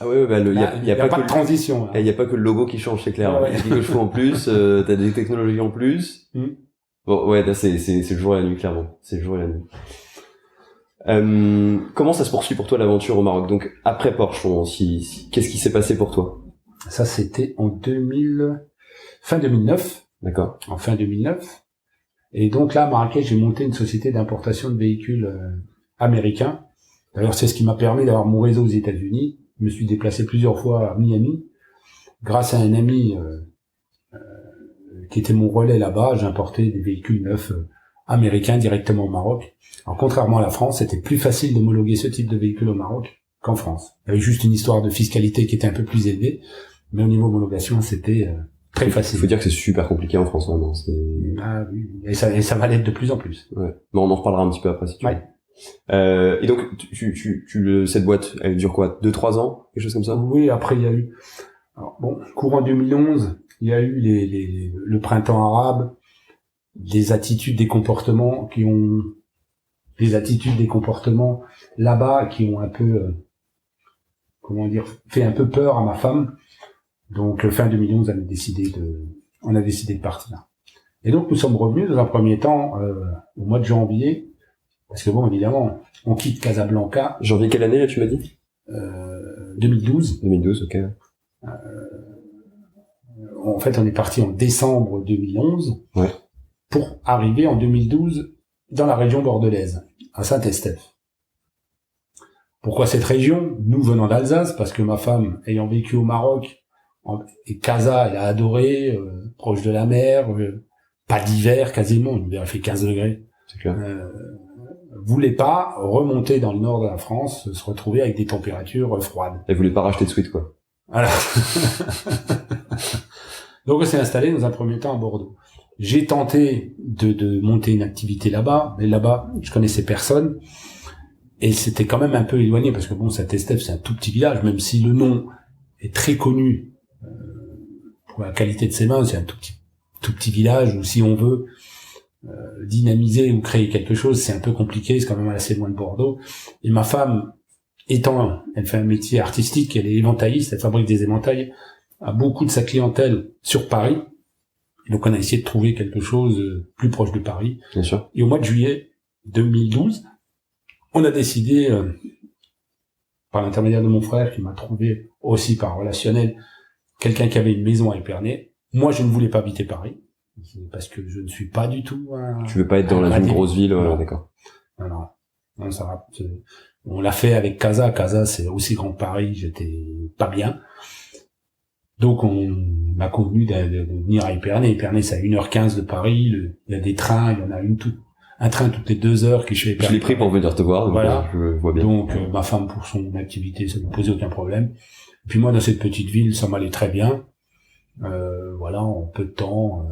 A: Ah ouais, il y a pas
B: de transition.
A: Il y a pas que le logo qui change, c'est clair. Il y a quelques chevaux en plus, t'as des technologies en plus. Bon, ouais, là, c'est le jour et la nuit, clairement. C'est le jour et la nuit. Comment ça se poursuit pour toi l'aventure au Maroc? Donc, après Porsche, qu'est-ce qui s'est passé pour toi?
B: Ça, c'était fin 2009.
A: D'accord.
B: En fin 2009. Et donc là, à Marrakech, j'ai monté une société d'importation de véhicules américains. D'ailleurs, c'est ce qui m'a permis d'avoir mon réseau aux États-Unis. Je me suis déplacé plusieurs fois à Miami. Grâce à un ami qui était mon relais là-bas, j'ai importé des véhicules neufs américains directement au Maroc. Alors, contrairement à la France, c'était plus facile d'homologuer ce type de véhicule au Maroc qu'en France. Il y avait juste une histoire de fiscalité qui était un peu plus élevée, mais au niveau homologation, c'était très facile.
A: Il faut dire que c'est super compliqué en France, vraiment.
B: Ah oui, et ça va l'être de plus en plus.
A: Ouais. Bon, on en reparlera un petit peu après si tu veux. Et donc, cette boîte, elle dure quoi, 2-3 ans, quelque chose comme ça?
B: Oui, après il y a eu, alors, bon, courant 2011, il y a eu le printemps arabe, des attitudes, des comportements là-bas qui ont un peu, fait un peu peur à ma femme. Donc fin 2011, on a décidé de partir. Et donc nous sommes revenus dans un premier temps au mois de janvier, parce que bon, évidemment, on quitte Casablanca.
A: Janvier quelle année là, tu m'as dit?
B: 2012.
A: 2012, ok.
B: En fait, on est parti en décembre 2011 pour arriver en 2012 dans la région bordelaise, à Saint-Estèphe. Pourquoi cette région? Nous venons d'Alsace, parce que ma femme, ayant vécu au Maroc, et Casa, elle a adoré, proche de la mer, pas d'hiver quasiment, l'hiver fait 15 degrés.
A: C'est clair.
B: Voulait pas remonter dans le nord de la France, se retrouver avec des températures froides.
A: Elle voulait pas racheter de suite, quoi.
B: Voilà. Donc on s'est installé dans un premier temps à Bordeaux. J'ai tenté de monter une activité là-bas, mais là-bas, je connaissais personne. Et c'était quand même un peu éloigné, parce que bon, Saint-Estèphe, c'est un tout petit village, même si le nom est très connu pour la qualité de ses mains, c'est un tout petit village où si on veut dynamiser ou créer quelque chose, c'est un peu compliqué, c'est quand même assez loin de Bordeaux. Et ma femme, elle fait un métier artistique, elle est éventailliste, elle fabrique des éventails, a beaucoup de sa clientèle sur Paris. Donc on a essayé de trouver quelque chose plus proche de Paris.
A: Bien sûr.
B: Et au mois de juillet 2012, on a décidé, par l'intermédiaire de mon frère, qui m'a trouvé aussi par relationnel, quelqu'un qui avait une maison à Épernay. Moi, je ne voulais pas habiter Paris, parce que je ne suis pas du tout
A: tu veux pas être dans une grosse ville, d'accord.
B: Non, ça va. On l'a fait avec Casa. Casa, c'est aussi grand que Paris, j'étais pas bien. Donc, on m'a convenu de venir à Épernay. Épernay, c'est à 1h15 de Paris. Il y a des trains, il y en a un train toutes les 2 heures qui chez Épernay.
A: Je l'ai pris pour venir te voir, donc
B: voilà.
A: Je vois bien.
B: Donc, ma femme, pour son activité, ça ne posait aucun problème. Et puis moi, dans cette petite ville, ça m'allait très bien. En peu de temps,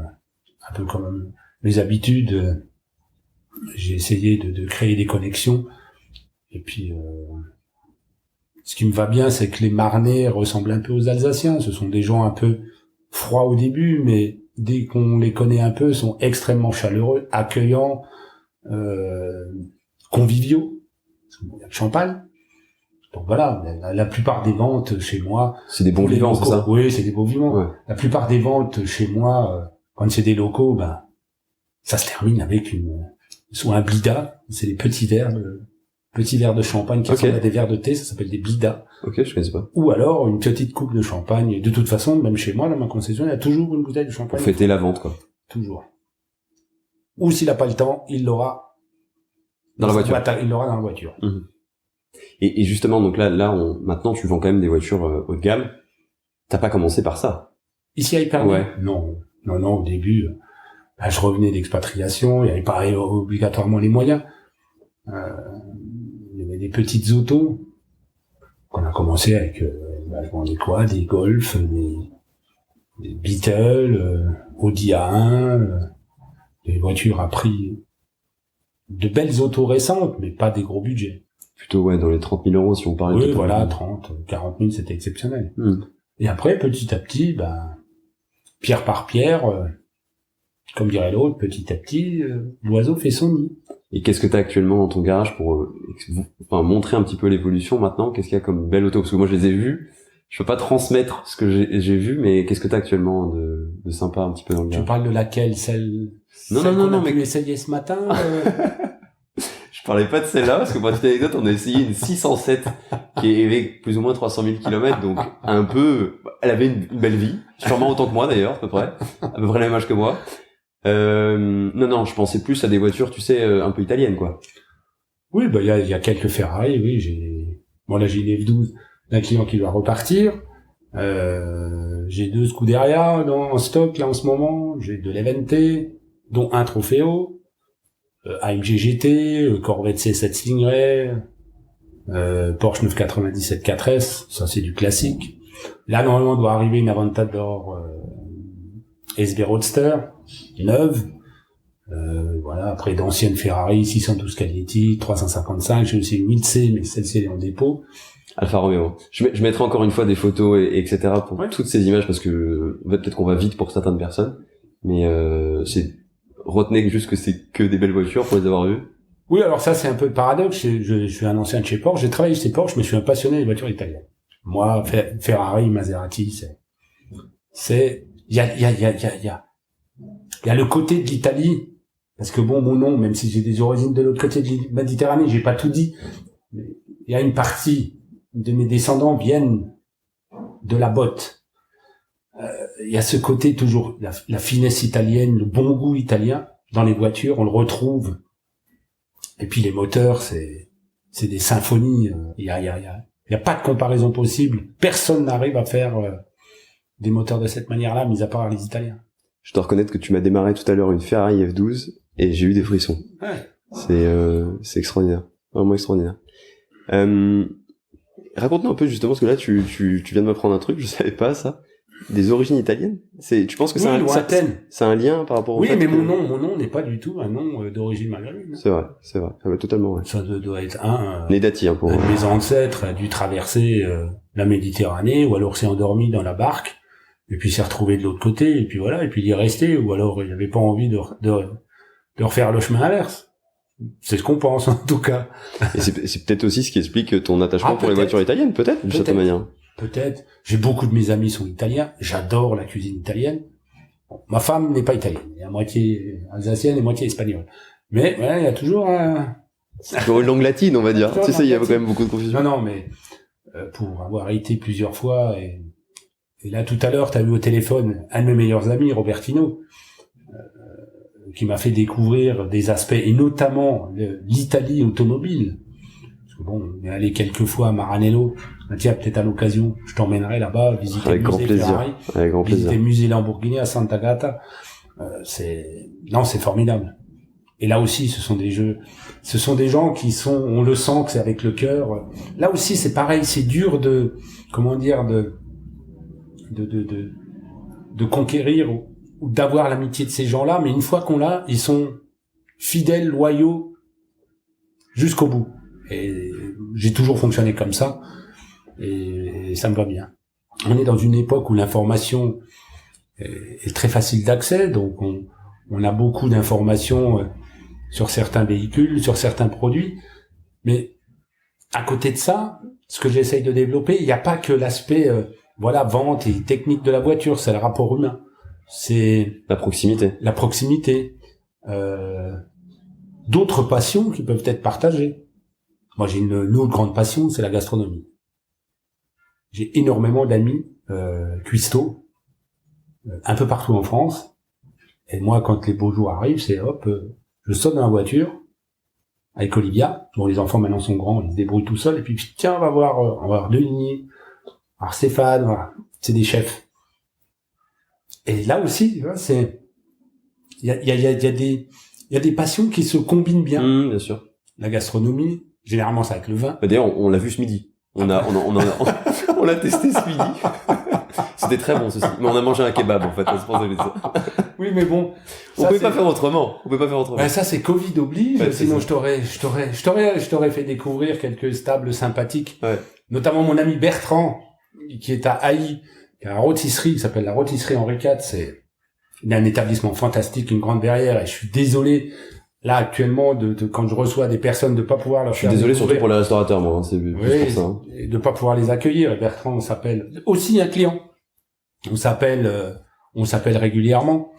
B: un peu comme mes habitudes, j'ai essayé de créer des connexions. Et puis, ce qui me va bien, c'est que les Marnais ressemblent un peu aux Alsaciens. Ce sont des gens un peu froids au début, mais dès qu'on les connaît un peu, sont extrêmement chaleureux, accueillants, conviviaux. Il y a le champagne. Donc voilà, la plupart des ventes chez moi...
A: C'est des bons vivants, c'est ça?
B: Oui, c'est des bons vivants.
A: Ouais.
B: La plupart des ventes chez moi, quand c'est des locaux, ça se termine avec soit un blida, c'est des petits verres de champagne qui ressemblent à des verres de thé, ça s'appelle des blidas.
A: Ok, je connais pas.
B: Ou alors une petite coupe de champagne. De toute façon, même chez moi, dans ma concession, il y a toujours une bouteille de champagne.
A: Pour fêter la vente, quoi.
B: Toujours. Ou s'il n'a pas le temps, il l'aura
A: dans la voiture.
B: Il l'aura dans la voiture.
A: Mmh. Et justement, donc là, maintenant, tu vends quand même des voitures haut de gamme. T'as pas commencé par ça?
B: Ici à Épernay?
A: Ouais.
B: Non, au début, je revenais d'expatriation, il n'y avait pas obligatoirement les moyens. Il y avait des petites autos. On a commencé avec, je vendais quoi? Des Golf, des Beetle, Audi A1, des voitures à prix, de belles autos récentes, mais pas des gros budgets.
A: Plutôt, dans les 30 000 euros, si on parlait.
B: Oui, voilà, 30, 40 000, c'était exceptionnel. Et après, petit à petit, pierre par pierre, comme dirait l'autre, petit à petit, l'oiseau fait son nid.
A: Et qu'est-ce que t'as actuellement dans ton garage pour montrer un petit peu l'évolution maintenant? Qu'est-ce qu'il y a comme belle auto? Parce que moi, je les ai vues. Je peux pas transmettre ce que j'ai vu, mais qu'est-ce que t'as actuellement de sympa un petit peu dans le garage?
B: Tu parles de laquelle? Celle
A: non,
B: qu'on a
A: mais
B: pu essayer ce matin
A: Je parlais pas de celle-là, parce que pour petite anecdote, on a essayé une 607 qui est avec plus ou moins 300 000 km, donc un peu, elle avait une belle vie, sûrement autant que moi d'ailleurs, à peu près le même âge que moi. Non, je pensais plus à des voitures, tu sais, un peu italiennes, quoi.
B: Oui, il y a quelques Ferrari, oui, là, j'ai une F12 d'un client qui doit repartir. J'ai 2 Scuderia en stock, là, en ce moment. J'ai de l'Evente, dont un Trofeo, AMG GT, Corvette C7 Stingray, Porsche 997 4S, ça, c'est du classique. Là, normalement, doit arriver une Aventador, SB Roadster, neuve. Voilà, après d'anciennes Ferrari, 612 Caglietti, 355, j'ai aussi une 1000C, mais celle-ci elle est en dépôt.
A: Alfa Romeo. Je mettrai encore une fois des photos et etc. pour toutes ces images parce que peut-être qu'on va vite pour certaines personnes, mais retenez juste que c'est que des belles voitures pour les avoir vues.
B: Oui, alors ça c'est un peu le paradoxe. Je suis un ancien de chez Porsche, j'ai travaillé chez Porsche, je me suis un passionné des voitures italiennes. Moi, Ferrari, Maserati, il y a le côté de l'Italie. Parce que bon, mon nom, même si j'ai des origines de l'autre côté de la Méditerranée, j'ai pas tout dit. Mais il y a une partie de mes descendants viennent de la botte. Il y a ce côté toujours, la finesse italienne, le bon goût italien dans les voitures, on le retrouve. Et puis les moteurs, c'est des symphonies. Il y a pas de comparaison possible. Personne n'arrive à faire des moteurs de cette manière-là, mis à part les Italiens.
A: Je dois reconnaître que tu m'as démarré tout à l'heure une Ferrari F12 et j'ai eu des frissons.
B: Ouais.
A: C'est extraordinaire, vraiment extraordinaire. Raconte-nous un peu justement parce que là tu viens de m'apprendre un truc, je savais pas ça. Des origines italiennes. Tu penses que c'est un lien par rapport au fait
B: mais
A: que...
B: mon nom n'est pas du tout un nom d'origine maghrébine.
A: C'est vrai. Ah bah, totalement, ouais.
B: Ça doit être
A: Nedati, hein, pour...
B: mes ancêtres a dû traverser la Méditerranée, ou alors s'est endormi dans la barque, et puis s'est retrouvé de l'autre côté, et puis voilà, et puis il est resté, ou alors il n'avait pas envie de refaire le chemin inverse. C'est ce qu'on pense, en tout cas.
A: Et c'est peut-être aussi ce qui explique ton attachement pour les voitures italiennes, peut-être, d'une certaine manière.
B: Peut-être. J'ai beaucoup de mes amis sont italiens. J'adore la cuisine italienne. Bon, ma femme n'est pas italienne. Elle est à moitié alsacienne et moitié espagnole. Mais, ouais, il y a toujours
A: une langue latine, on va dire. Tu sais, il y a quand même beaucoup de confusion.
B: Non, mais, pour avoir été plusieurs fois, et là, tout à l'heure, t'as eu au téléphone un de mes meilleurs amis, Robertino, qui m'a fait découvrir des aspects, et notamment l'Italie automobile. Parce que bon, on est allé quelques fois à Maranello. Tiens, peut-être à l'occasion, je t'emmènerai là-bas, visiter le musée Ferrari, visiter le musée Lamborghini à Santa Gata. C'est formidable. Et là aussi, ce sont des gens qui sont, on le sent que c'est avec le cœur. Là aussi, c'est pareil, c'est dur de conquérir ou d'avoir l'amitié de ces gens-là, mais une fois qu'on l'a, ils sont fidèles, loyaux, jusqu'au bout. Et j'ai toujours fonctionné comme ça. Et ça me va bien. On est dans une époque où l'information est très facile d'accès, donc on a beaucoup d'informations sur certains véhicules, sur certains produits, mais à côté de ça, ce que j'essaye de développer, il n'y a pas que l'aspect vente et technique de la voiture, c'est le rapport humain, c'est
A: la proximité,
B: d'autres passions qui peuvent être partagées. Moi, j'ai une autre grande passion, c'est la gastronomie. J'ai énormément d'amis cuistots un peu partout en France. Et moi, quand les beaux jours arrivent, c'est hop, je saute dans la voiture avec Olivia. Bon, les enfants maintenant sont grands, ils se débrouillent tout seuls. Et puis tiens, on va voir Deligny, alors Stéphane, voilà, c'est des chefs. Et là aussi, tu vois, il y a des passions qui se combinent bien.
A: Bien sûr.
B: La gastronomie, généralement, c'est avec le vin.
A: D'ailleurs, on l'a vu ce midi. On l'a testé ce midi. C'était très bon, ceci. Mais on a mangé un kebab, en fait. C'est pour ça que je dis ça.
B: Oui, mais bon.
A: On pouvait pas faire autrement.
B: Ben, ça, c'est Covid oblige. Ouais, sinon, je t'aurais fait découvrir quelques stables sympathiques.
A: Ouais.
B: Notamment mon ami Bertrand, qui est à Haï, qui a une rôtisserie, qui s'appelle la rôtisserie Henri IV. Il a un établissement fantastique, une grande verrière, et je suis désolé, là, actuellement, quand je reçois des personnes, de pas pouvoir leur faire
A: découvrir. Je suis désolé surtout pour les restaurateurs, moi, hein, c'est pour ça. Hein.
B: Et de pas pouvoir les accueillir. Bertrand, on s'appelle aussi un client. On s'appelle régulièrement.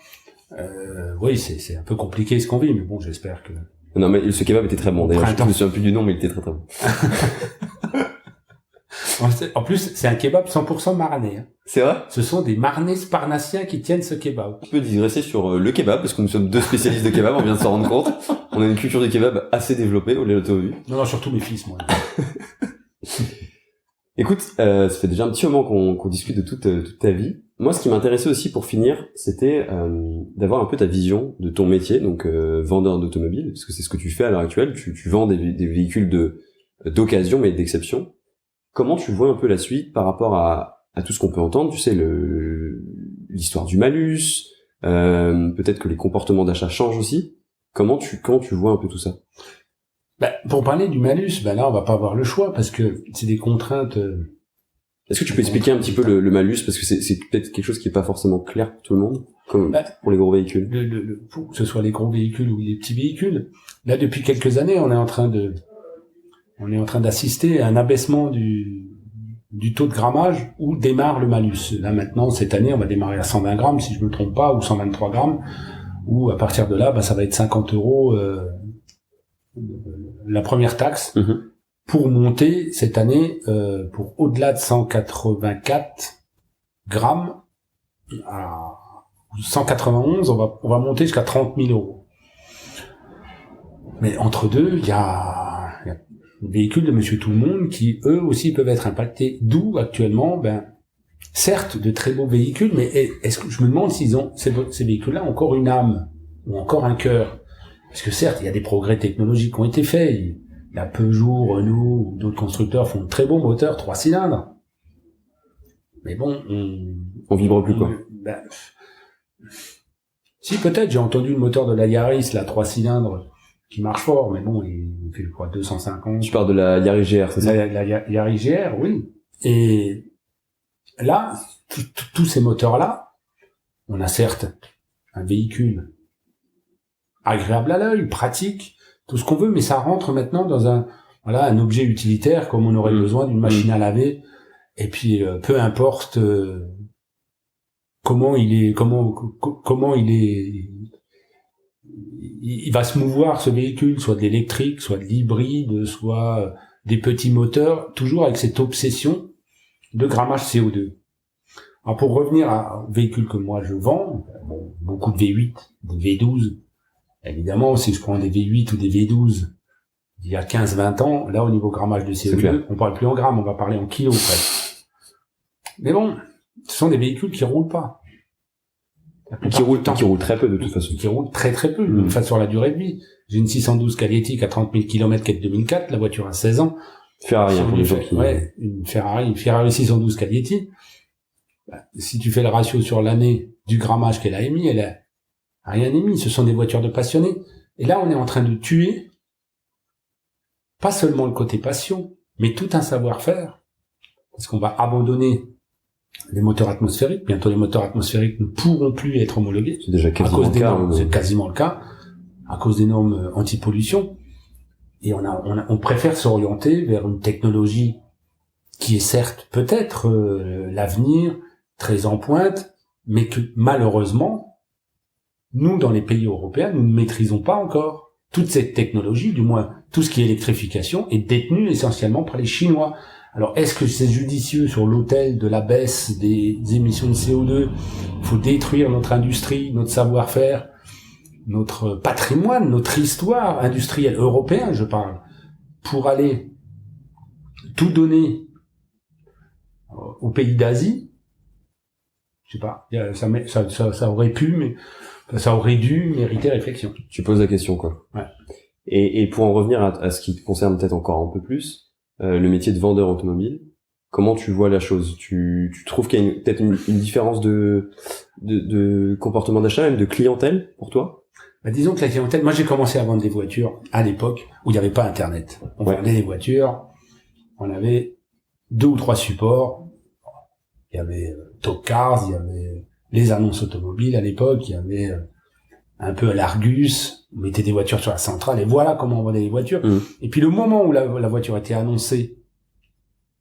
B: Oui, c'est un peu compliqué ce qu'on vit, mais bon, j'espère que...
A: Non, mais ce kebab était très bon, d'ailleurs. Je me souviens plus du nom, mais il était très très bon.
B: En plus, c'est un kebab 100% marnais. Hein.
A: C'est vrai?
B: Ce sont des Marnais sparnassiens qui tiennent ce kebab.
A: On peut digresser sur le kebab, parce que nous sommes deux spécialistes de kebab, on vient de s'en rendre compte. On a une culture du kebab assez développée au l'automobile.
B: Non, surtout mes fils, moi.
A: Écoute, ça fait déjà un petit moment qu'on discute de toute ta vie. Moi, ce qui m'intéressait aussi pour finir, c'était d'avoir un peu ta vision de ton métier, donc vendeur d'automobile, parce que c'est ce que tu fais à l'heure actuelle. Tu vends des véhicules d'occasion, mais d'exception. Comment tu vois un peu la suite par rapport à tout ce qu'on peut entendre, tu sais, l'histoire du malus, peut-être que les comportements d'achat changent aussi. Comment tu vois un peu tout ça?
B: Pour parler du malus, là, on va pas avoir le choix parce que c'est des contraintes.
A: Est-ce que tu peux expliquer un petit peu le malus, parce que c'est peut-être quelque chose qui est pas forcément clair pour tout le monde, comme pour les gros véhicules.
B: Que ce soit les gros véhicules ou les petits véhicules. Là, depuis quelques années, on est en train d'assister à un abaissement du taux de grammage où démarre le malus. Là, maintenant, cette année, on va démarrer à 120 grammes, si je me trompe pas, ou 123 grammes, où à partir de là, ça va être 50 € la première taxe, pour monter cette année, pour au-delà de 184 grammes à 191, on va monter jusqu'à 30 000 €. Mais entre deux, il y a les véhicules de Monsieur Tout-le-Monde qui, eux aussi, peuvent être impactés. D'où, actuellement, certes, de très beaux véhicules, mais est-ce que je me demande s'ils ont, ces véhicules-là, encore une âme, ou encore un cœur? Parce que certes, il y a des progrès technologiques qui ont été faits. La Peugeot, Renault ou d'autres constructeurs font de très beaux moteurs 3 cylindres. Mais bon,
A: on vibre plus, quoi.
B: Si, peut-être, j'ai entendu le moteur de la Yaris, la 3 cylindres, qui marche fort, mais bon, il fait, je crois, 250.
A: Tu parles de la Yaris GR, c'est ça?
B: La Yaris GR, oui. Et là, tous ces moteurs-là, on a certes un véhicule agréable à l'œil, pratique, tout ce qu'on veut, mais ça rentre maintenant dans un objet utilitaire, comme on aurait besoin d'une machine à laver. Et puis, peu importe comment il va se mouvoir, ce véhicule, soit de l'électrique, soit de l'hybride, soit des petits moteurs, toujours avec cette obsession de grammage CO2. Alors, pour revenir au véhicule que moi je vends, beaucoup de V8, des V12. Évidemment, si je prends des V8 ou des V12 il y a 15-20 ans, là, au niveau grammage de CO2, on parle plus en grammes, on va parler en kilos, presque. Mais bon, ce sont des véhicules qui roulent pas.
A: Qui roulent très peu, de toute façon.
B: Qui roulent très très peu, enfin, sur la durée de vie. J'ai une 612 Caglietti qui a 30 000 km qui est de 2004, la voiture a 16 ans.
A: Ferrari, pour les gens qui...
B: Ouais, une Ferrari 612 Caglietti. Si tu fais le ratio sur l'année du grammage qu'elle a émis, elle a rien émis. Ce sont des voitures de passionnés. Et là, on est en train de tuer, pas seulement le côté passion, mais tout un savoir-faire. Parce qu'on va abandonner les moteurs atmosphériques. Bientôt, les moteurs atmosphériques ne pourront plus être homologués.
A: C'est déjà quasiment le cas.
B: C'est quasiment le cas. À cause des normes anti-pollution. Et on préfère s'orienter vers une technologie qui est certes peut-être l'avenir, très en pointe, mais que malheureusement, nous, dans les pays européens, nous ne maîtrisons pas encore. Toute cette technologie, du moins tout ce qui est électrification, est détenue essentiellement par les Chinois. Alors, est-ce que c'est judicieux sur l'autel de la baisse des émissions de CO2? Il faut détruire notre industrie, notre savoir-faire, notre patrimoine, notre histoire industrielle européenne, je parle, pour aller tout donner aux pays d'Asie? Je sais pas, ça aurait pu, mais ça aurait dû mériter réflexion.
A: Tu poses la question, quoi.
B: Ouais.
A: Et pour en revenir à ce qui te concerne peut-être encore un peu plus, le métier de vendeur automobile, comment tu vois la chose? Tu trouves qu'il y a peut-être une différence de comportement d'achat, même de clientèle pour toi?
B: Disons que la clientèle, moi j'ai commencé à vendre des voitures à l'époque où il n'y avait pas Internet. On vendait des voitures, on avait 2 ou 3 supports. Il y avait Top Cars, il y avait les annonces automobiles à l'époque, il y avait un peu l'Argus, on mettait des voitures sur la centrale, et voilà comment on vendait les voitures. Et puis le moment où la voiture était annoncée,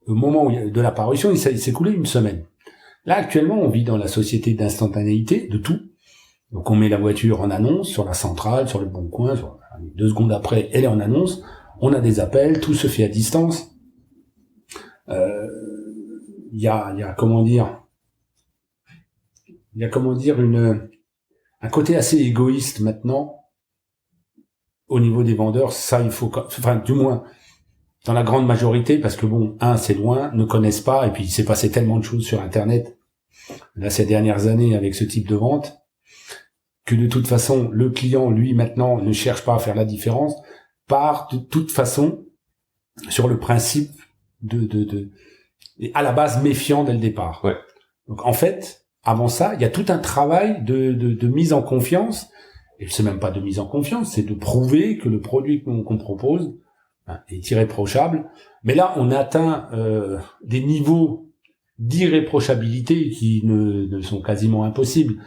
B: le moment de la parution, il s'est écoulé une semaine. Là, actuellement, on vit dans la société d'instantanéité de tout. Donc on met la voiture en annonce sur la centrale, sur le bon coin, 2 secondes après, elle est en annonce, on a des appels, tout se fait à distance. Il y a comment dire un côté assez égoïste maintenant au niveau des vendeurs. Ça, il faut, enfin, du moins dans la grande majorité, parce que bon, c'est loin, ne connaissent pas, et puis il s'est passé tellement de choses sur Internet là ces dernières années avec ce type de vente, que de toute façon le client, lui, maintenant ne cherche pas à faire la différence, part de toute façon sur le principe à la base méfiant dès le départ.
A: Ouais.
B: Donc en fait, avant ça, il y a tout un travail de mise en confiance, et c'est même pas de mise en confiance, c'est de prouver que le produit qu'on propose est irréprochable. Mais là, on atteint des niveaux d'irréprochabilité qui ne sont quasiment impossibles.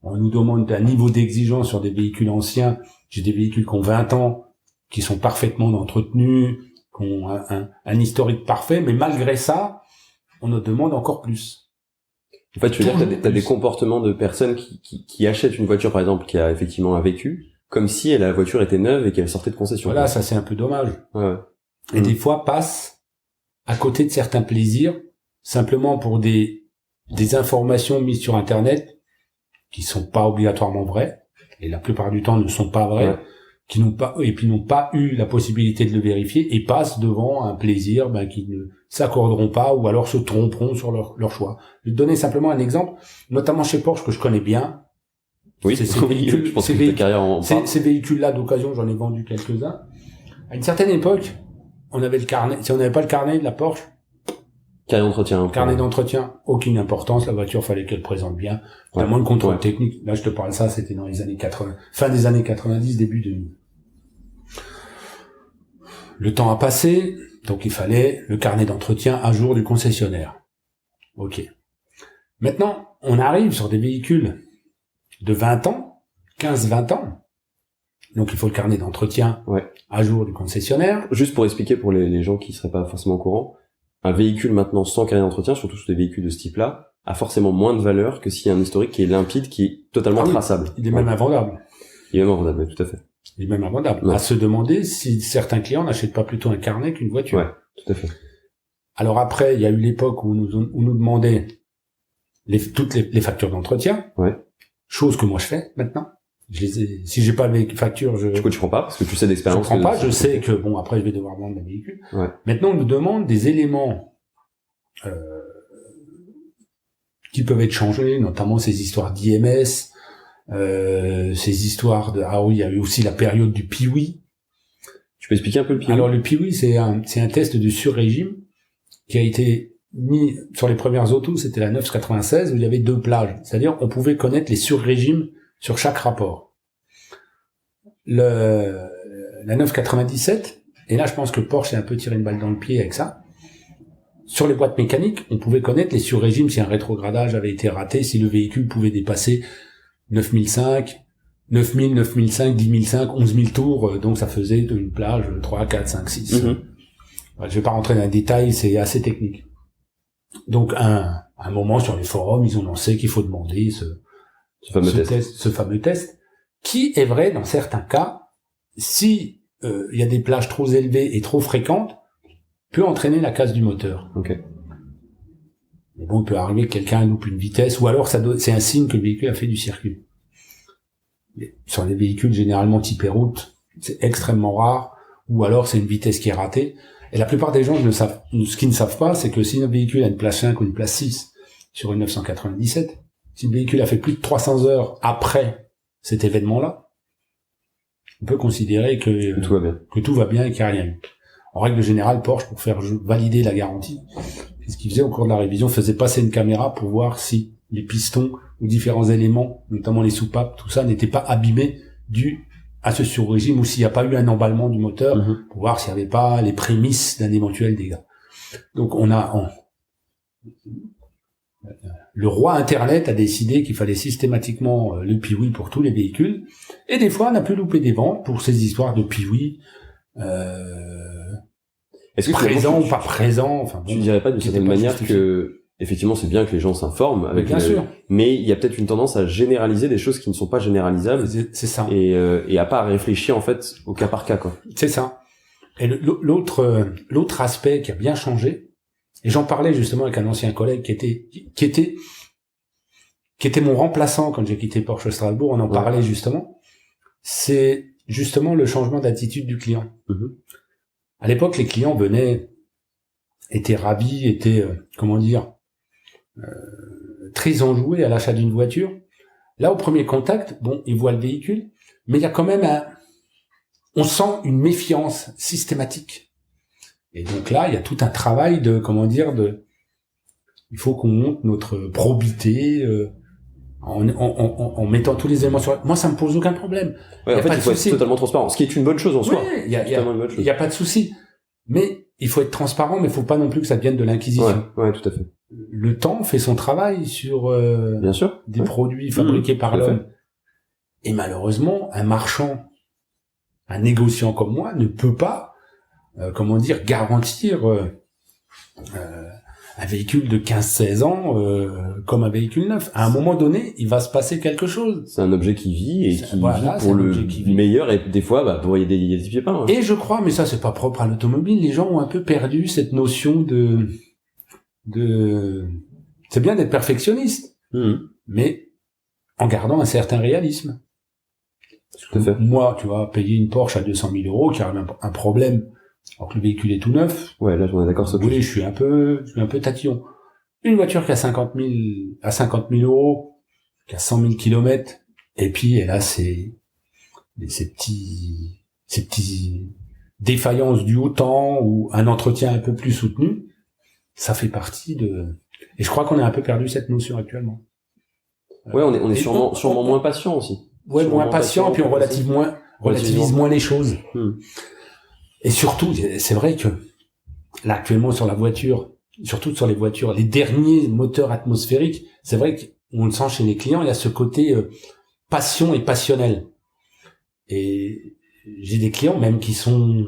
B: On nous demande un niveau d'exigence sur des véhicules anciens. J'ai des véhicules qui ont 20 ans, qui sont parfaitement entretenus, qui ont un historique parfait, mais malgré ça, on nous demande encore plus.
A: En fait, tu veux dire que t'as des comportements de personnes qui achètent une voiture, par exemple, qui a effectivement un vécu, comme si la voiture était neuve et qu'elle sortait de concession.
B: Voilà, ça c'est un peu dommage.
A: Ouais.
B: Et des fois passent à côté de certains plaisirs, simplement pour des informations mises sur Internet qui sont pas obligatoirement vraies, et la plupart du temps ne sont pas vraies,
A: Ouais.
B: qui n'ont pas eu la possibilité de le vérifier, et passent devant un plaisir qui ne s'accorderont pas, ou alors se tromperont sur leur choix. Je vais te donner simplement un exemple, notamment chez Porsche, que je connais bien.
A: Oui,
B: C'est ces véhicules,
A: je pense que ta carrière en parle.
B: ces véhicules-là d'occasion, j'en ai vendu quelques-uns. À une certaine époque, on avait le carnet. Si on n'avait pas le carnet de la Porsche, carnet d'entretien, aucune importance. La voiture, fallait qu'elle présente bien. T'as moins de contrôle technique. Là, je te parle ça, c'était dans les années 80, fin des années 90, début 2000. Le temps a passé, donc il fallait le carnet d'entretien à jour du concessionnaire. Ok. Maintenant, on arrive sur des véhicules de 20 ans, 15-20 ans. Donc il faut le carnet d'entretien à jour du concessionnaire.
A: Juste pour expliquer pour les gens qui seraient pas forcément au courant, un véhicule maintenant sans carnet d'entretien, surtout sur des véhicules de ce type-là, a forcément moins de valeur que s'il y a un historique qui est limpide, qui est totalement traçable.
B: Il est même invendable.
A: Il est même invendable, tout à fait.
B: Il est même invendable. À se demander si certains clients n'achètent pas plutôt un carnet qu'une voiture.
A: Ouais, tout à fait.
B: Alors après, il y a eu l'époque où on nous demandait toutes les factures d'entretien.
A: Ouais.
B: Chose que moi je fais maintenant. Si j'ai pas mes factures,
A: Du coup, tu prends pas, parce que tu sais d'expérience.
B: Je prends pas, je sais que bon, après je vais devoir vendre mon véhicule.
A: Ouais.
B: Maintenant, on nous demande des éléments qui peuvent être changés, notamment ces histoires d'IMS, ces histoires il y a eu aussi la période du PIWI.
A: Tu peux expliquer un peu le PIWI?
B: Alors le PIWI, c'est un test de sur-régime qui a été mis sur les premières autos, c'était la 996, où il y avait 2 plages. C'est-à-dire, on pouvait connaître les sur-régimes sur chaque rapport. La 997, et là je pense que Porsche a un peu tiré une balle dans le pied avec ça. Sur les boîtes mécaniques, on pouvait connaître les sur-régimes si un rétrogradage avait été raté, si le véhicule pouvait dépasser 9005, 9000, 9005, 10005, 11000 tours, donc ça faisait une plage 3, 4, 5, 6. Je vais pas rentrer dans les détails, c'est assez technique. Donc à un moment sur les forums, ils ont lancé qu'il faut demander ce fameux test, qui est vrai dans certains cas, si il y a des plages trop élevées et trop fréquentes, peut entraîner la casse du moteur.
A: Okay.
B: Et bon, il peut arriver que quelqu'un loupe une vitesse, ou alors c'est un signe que le véhicule a fait du circuit. Mais sur les véhicules généralement typés route, c'est extrêmement rare, ou alors c'est une vitesse qui est ratée. Et la plupart des gens ce qu'ils ne savent pas, c'est que si un véhicule a une place 5 ou une place 6 sur une 997, si le véhicule a fait plus de 300 heures après cet événement-là, on peut considérer que tout va bien et qu'il n'y a rien eu. En règle générale, Porsche, pour faire valider la garantie, ce qu'il faisait au cours de la révision, faisait passer une caméra pour voir si les pistons ou différents éléments, notamment les soupapes, tout ça, n'étaient pas abîmés dû à ce sur-régime, ou s'il n'y a pas eu un emballement du moteur, pour voir s'il n'y avait pas les prémices d'un éventuel dégât. Donc le roi Internet a décidé qu'il fallait systématiquement le PIWI pour tous les véhicules, et des fois on a pu louper des ventes pour ces histoires de PIWI,
A: est-ce que
B: présent ou pas présent, enfin bon,
A: tu dirais pas d'une certaine manière que effectivement c'est bien que les gens s'informent avec
B: sûr,
A: mais il y a peut-être une tendance à généraliser des choses qui ne sont pas généralisables,
B: c'est ça,
A: et à pas réfléchir en fait au cas par cas, quoi.
B: C'est ça. Et l'autre aspect qui a bien changé, Et j'en parlais justement avec un ancien collègue qui était mon remplaçant quand j'ai quitté Porsche Strasbourg. On en parlait justement. C'est justement le changement d'attitude du client. À l'époque, les clients étaient ravis, étaient très enjoués à l'achat d'une voiture. Là, au premier contact, bon, ils voient le véhicule, mais il y a quand même on sent une méfiance systématique. Et donc là, il y a tout un travail il faut qu'on monte notre probité, en mettant tous les éléments sur. Moi, ça me pose aucun problème.
A: Ouais, en fait, il faut être totalement transparent, ce qui est une bonne chose en soi.
B: Il y a pas de souci. Mais il faut être transparent, mais il faut pas non plus que ça devienne de l'inquisition.
A: Ouais, tout à fait.
B: Le temps fait son travail sur
A: bien sûr,
B: des produits fabriqués par l'homme. Et malheureusement, un marchand, un négociant comme moi ne peut pas, garantir un véhicule de 15-16 ans comme un véhicule neuf. À un moment donné, il va se passer quelque chose.
A: C'est un objet qui vit et qui vit pour le meilleur, et des fois, il y a des pieds peints.
B: Et je crois, mais ça c'est pas propre à l'automobile, les gens ont un peu perdu cette notion de c'est bien d'être perfectionniste, mais en gardant un certain réalisme.
A: Tout à fait.
B: Moi, tu vois, payer une Porsche à 200 000 euros, qui a un problème, alors que le véhicule est tout neuf.
A: Ouais, là, on est d'accord sur tout.
B: Oui, je suis un peu tatillon. Une voiture qui a 50 000 euros, qui a 100 000 kilomètres, et puis, elle a ces petits défaillances du haut temps, ou un entretien un peu plus soutenu, ça fait partie et je crois qu'on a un peu perdu cette notion actuellement.
A: Ouais, on est sûrement moins patient aussi.
B: Ouais, moins patient, et puis on relativise moins les choses. Et surtout, c'est vrai que là actuellement sur la voiture, surtout sur les voitures, les derniers moteurs atmosphériques, c'est vrai qu'on le sent chez les clients, il y a ce côté passion et passionnel. Et j'ai des clients même qui sont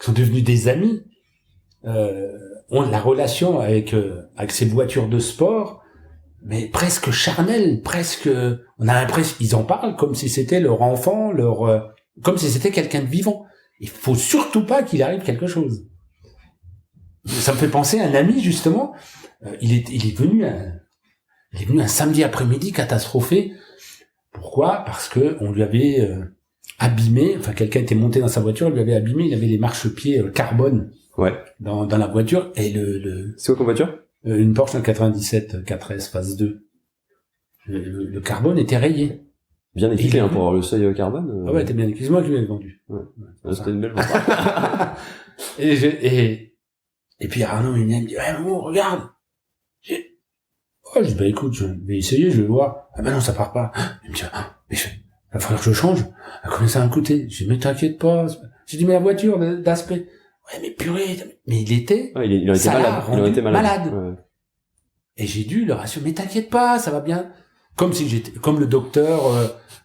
B: devenus des amis, ont la relation avec ces voitures de sport, mais presque charnelle, on a l'impression, ils en parlent comme si c'était leur enfant, comme si c'était quelqu'un de vivant. Il faut surtout pas qu'il arrive quelque chose. Ça me fait penser à un ami, justement, il est venu un samedi après-midi catastrophé. Pourquoi? Parce que on lui avait abîmé, quelqu'un était monté dans sa voiture, il lui avait abîmé, il avait les marchepieds carbone dans la voiture, et
A: C'est quoi comme voiture?
B: Une Porsche 97 4S phase 2. Le carbone était rayé.
A: Bien équipé pour avoir le seuil carbone.
B: Ah ouais, t'es bien équipé. C'est moi qui l'ai vendu.
A: Ouais. C'était une belle voiture.
B: Et puis Arnaud, il me dit, ouais, maman, regarde. Je dis, écoute, je vais essayer, je vais voir. Ah non, ça part pas. Il me dit, mais il va falloir que je change. Combien ça va me coûter? Je dis, mais t'inquiète pas. J'ai dit, mais la voiture d'aspect. Ouais, mais purée, mais il était malade. Ouais. Et j'ai dû le rassurer, mais t'inquiète pas, ça va bien. Comme le docteur,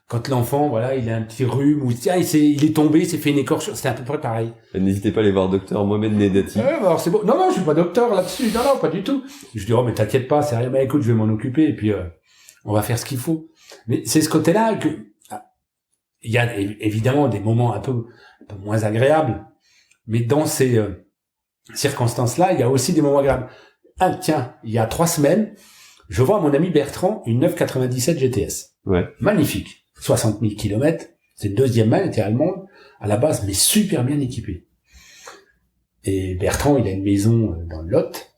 B: quand l'enfant, il a un petit rhume, ou il est tombé, il s'est fait une écorchure, c'était à peu près pareil.
A: N'hésitez pas à aller voir docteur Mohamed Nedati.
B: Alors c'est bon. Non, je suis pas docteur là-dessus. Non, pas du tout. Je dis, mais t'inquiète pas, c'est rien. Mais écoute, je vais m'en occuper, et puis, on va faire ce qu'il faut. Mais c'est ce côté-là que, il y a évidemment des moments un peu moins agréables, mais dans ces circonstances-là, il y a aussi des moments agréables. Tiens, il y a 3 semaines, je vois à mon ami Bertrand une 997 GTS.
A: Ouais.
B: Magnifique. 60 000 kilomètres. C'est une deuxième main, elle était allemande, à la base, mais super bien équipée. Et Bertrand, il a une maison dans le Lot,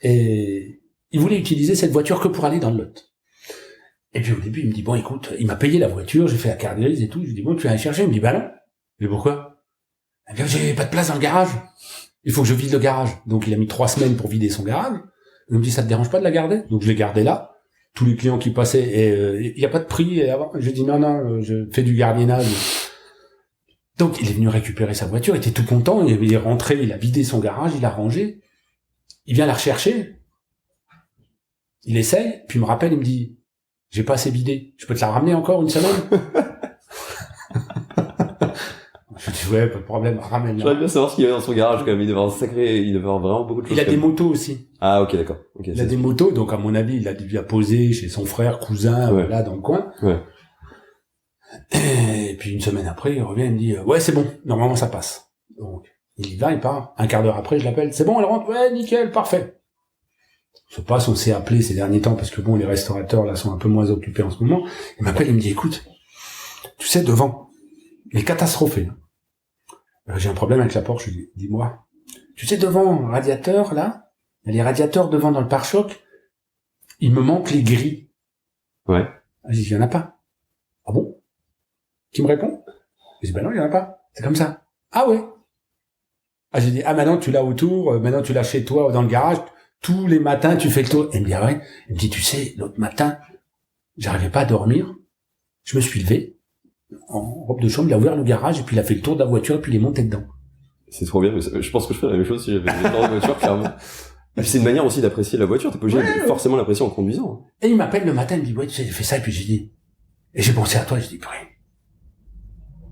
B: et il voulait utiliser cette voiture que pour aller dans le Lot. Et puis au début, il me dit, bon, écoute, il m'a payé la voiture, j'ai fait la carte grise et tout. Je lui dis, bon, tu vas aller chercher? Il me dit, bah non. Mais pourquoi? Eh bien, j'ai pas de place dans le garage. Il faut que je vide le garage. Donc il a mis 3 semaines pour vider son garage. Il me dit, ça te dérange pas de la garder? Donc je l'ai gardée là. Tous les clients qui passaient, et il y a pas de prix. Je dis, non, je fais du gardiennage. Donc il est venu récupérer sa voiture, il était tout content, il est rentré, il a vidé son garage, il a rangé. Il vient la rechercher. Il essaye, puis il me rappelle, il me dit, j'ai pas assez vidé. Je peux te la ramener encore une semaine? Je dis, ouais, pas de problème, ramène-la.
A: J'aimerais bien savoir ce qu'il y avait dans son garage, quand même. Il devait avoir vraiment beaucoup de choses.
B: Il a des motos aussi.
A: Ah, ok, d'accord. Okay,
B: il a des motos, donc à mon avis, il a dû la poser chez son frère, cousin, là, dans le coin.
A: Ouais.
B: Et puis une semaine après, il revient, il me dit, ouais, c'est bon, normalement ça passe. Donc, Il y va, il part. Un quart d'heure après, je l'appelle. C'est bon, elle rentre? Ouais, nickel, parfait. Je sais pas si on s'est appelé ces derniers temps, parce que bon, les restaurateurs, là, sont un peu moins occupés en ce moment. Il m'appelle, il me dit, écoute, tu sais, devant, il est catastrophé, là. J'ai un problème avec la Porsche, je lui dis, dis-moi. Tu sais, devant, radiateur, là, il y a les radiateurs devant dans le pare-choc, il me manque les grilles.
A: Ouais.
B: Je dis, il y en a pas. Ah bon? Qui me répond? Je dis, ben non, il y en a pas. C'est comme ça. Ah ouais. Ah, j'ai dit, ah, maintenant tu l'as autour, maintenant tu l'as chez toi, dans le garage, tous les matins tu fais le tour. Il me dit, ah ouais. Il me dit, tu sais, l'autre matin, j'arrivais pas à dormir. Je me suis levé, en robe de chambre, il a ouvert le garage, et puis il a fait le tour de la voiture, et puis il est monté dedans.
A: C'est trop bien, je pense que je ferais la même chose si j'avais une grande voiture, clairement. Et puis c'est une manière aussi d'apprécier la voiture, t'es pas obligé de forcément l'apprécier en conduisant.
B: Et il m'appelle le matin, il me dit, ouais, tu sais, j'ai fait ça, et puis j'ai dit, et j'ai pensé à toi, j'ai dit, purée,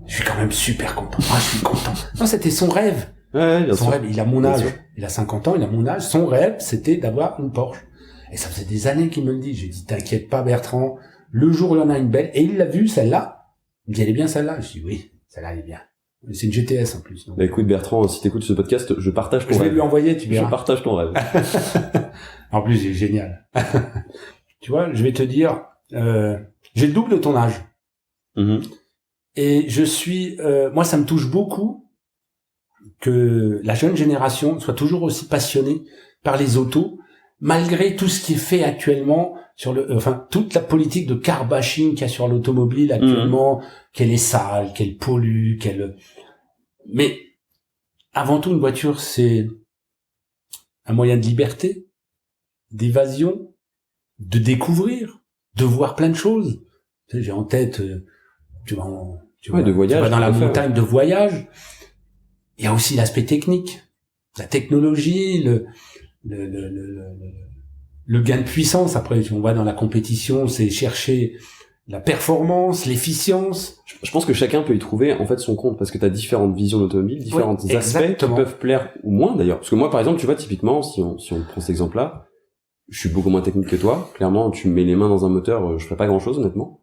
B: je suis quand même super content. Ah, je suis content. Non, c'était son rêve.
A: Ouais, bien
B: son
A: sûr.
B: rêve, il a mon âge,
A: Bien sûr.
B: il a 50 ans, il a mon âge, son rêve, c'était d'avoir une Porsche. Et ça faisait des années qu'il me le dit. J'ai dit, t'inquiète pas, Bertrand, le jour où il en a une belle, et il l'a vue, celle-là. Il me dit, elle est bien, celle-là? Je dis, oui, celle-là, elle est bien. C'est une GTS, en plus. Donc.
A: Bah écoute, Bertrand, si t'écoutes ce podcast, je partage ton
B: Je vais
A: rêve.
B: lui envoyer, tu verras.
A: Je partage ton rêve.
B: En plus, il est génial. Tu vois, je vais te dire, j'ai le double de ton âge.
A: Mhm.
B: Et je suis, moi, ça me touche beaucoup que la jeune génération soit toujours aussi passionnée par les autos, malgré tout ce qui est fait actuellement sur toute la politique de car bashing qu'il y a sur l'automobile actuellement, qu'elle est sale, qu'elle pollue, mais avant tout, une voiture, c'est un moyen de liberté, d'évasion, de découvrir, de voir plein de choses. Tu sais, j'ai en tête, tu
A: De voyage,
B: vas dans la
A: tout à fait,
B: montagne de voyage. Il y a aussi l'aspect technique, la technologie, le gain de puissance. Après, on va dans la compétition, c'est chercher la performance, l'efficience.
A: Je pense que chacun peut y trouver en fait son compte parce que t'as différentes visions d'automobile, différents aspects
B: exactement.
A: qui peuvent plaire ou moins d'ailleurs. Parce que moi, par exemple, tu vois, typiquement, si on prend cet exemple-là, je suis beaucoup moins technique que toi. Clairement, tu me mets les mains dans un moteur, je ferais pas grand-chose, honnêtement.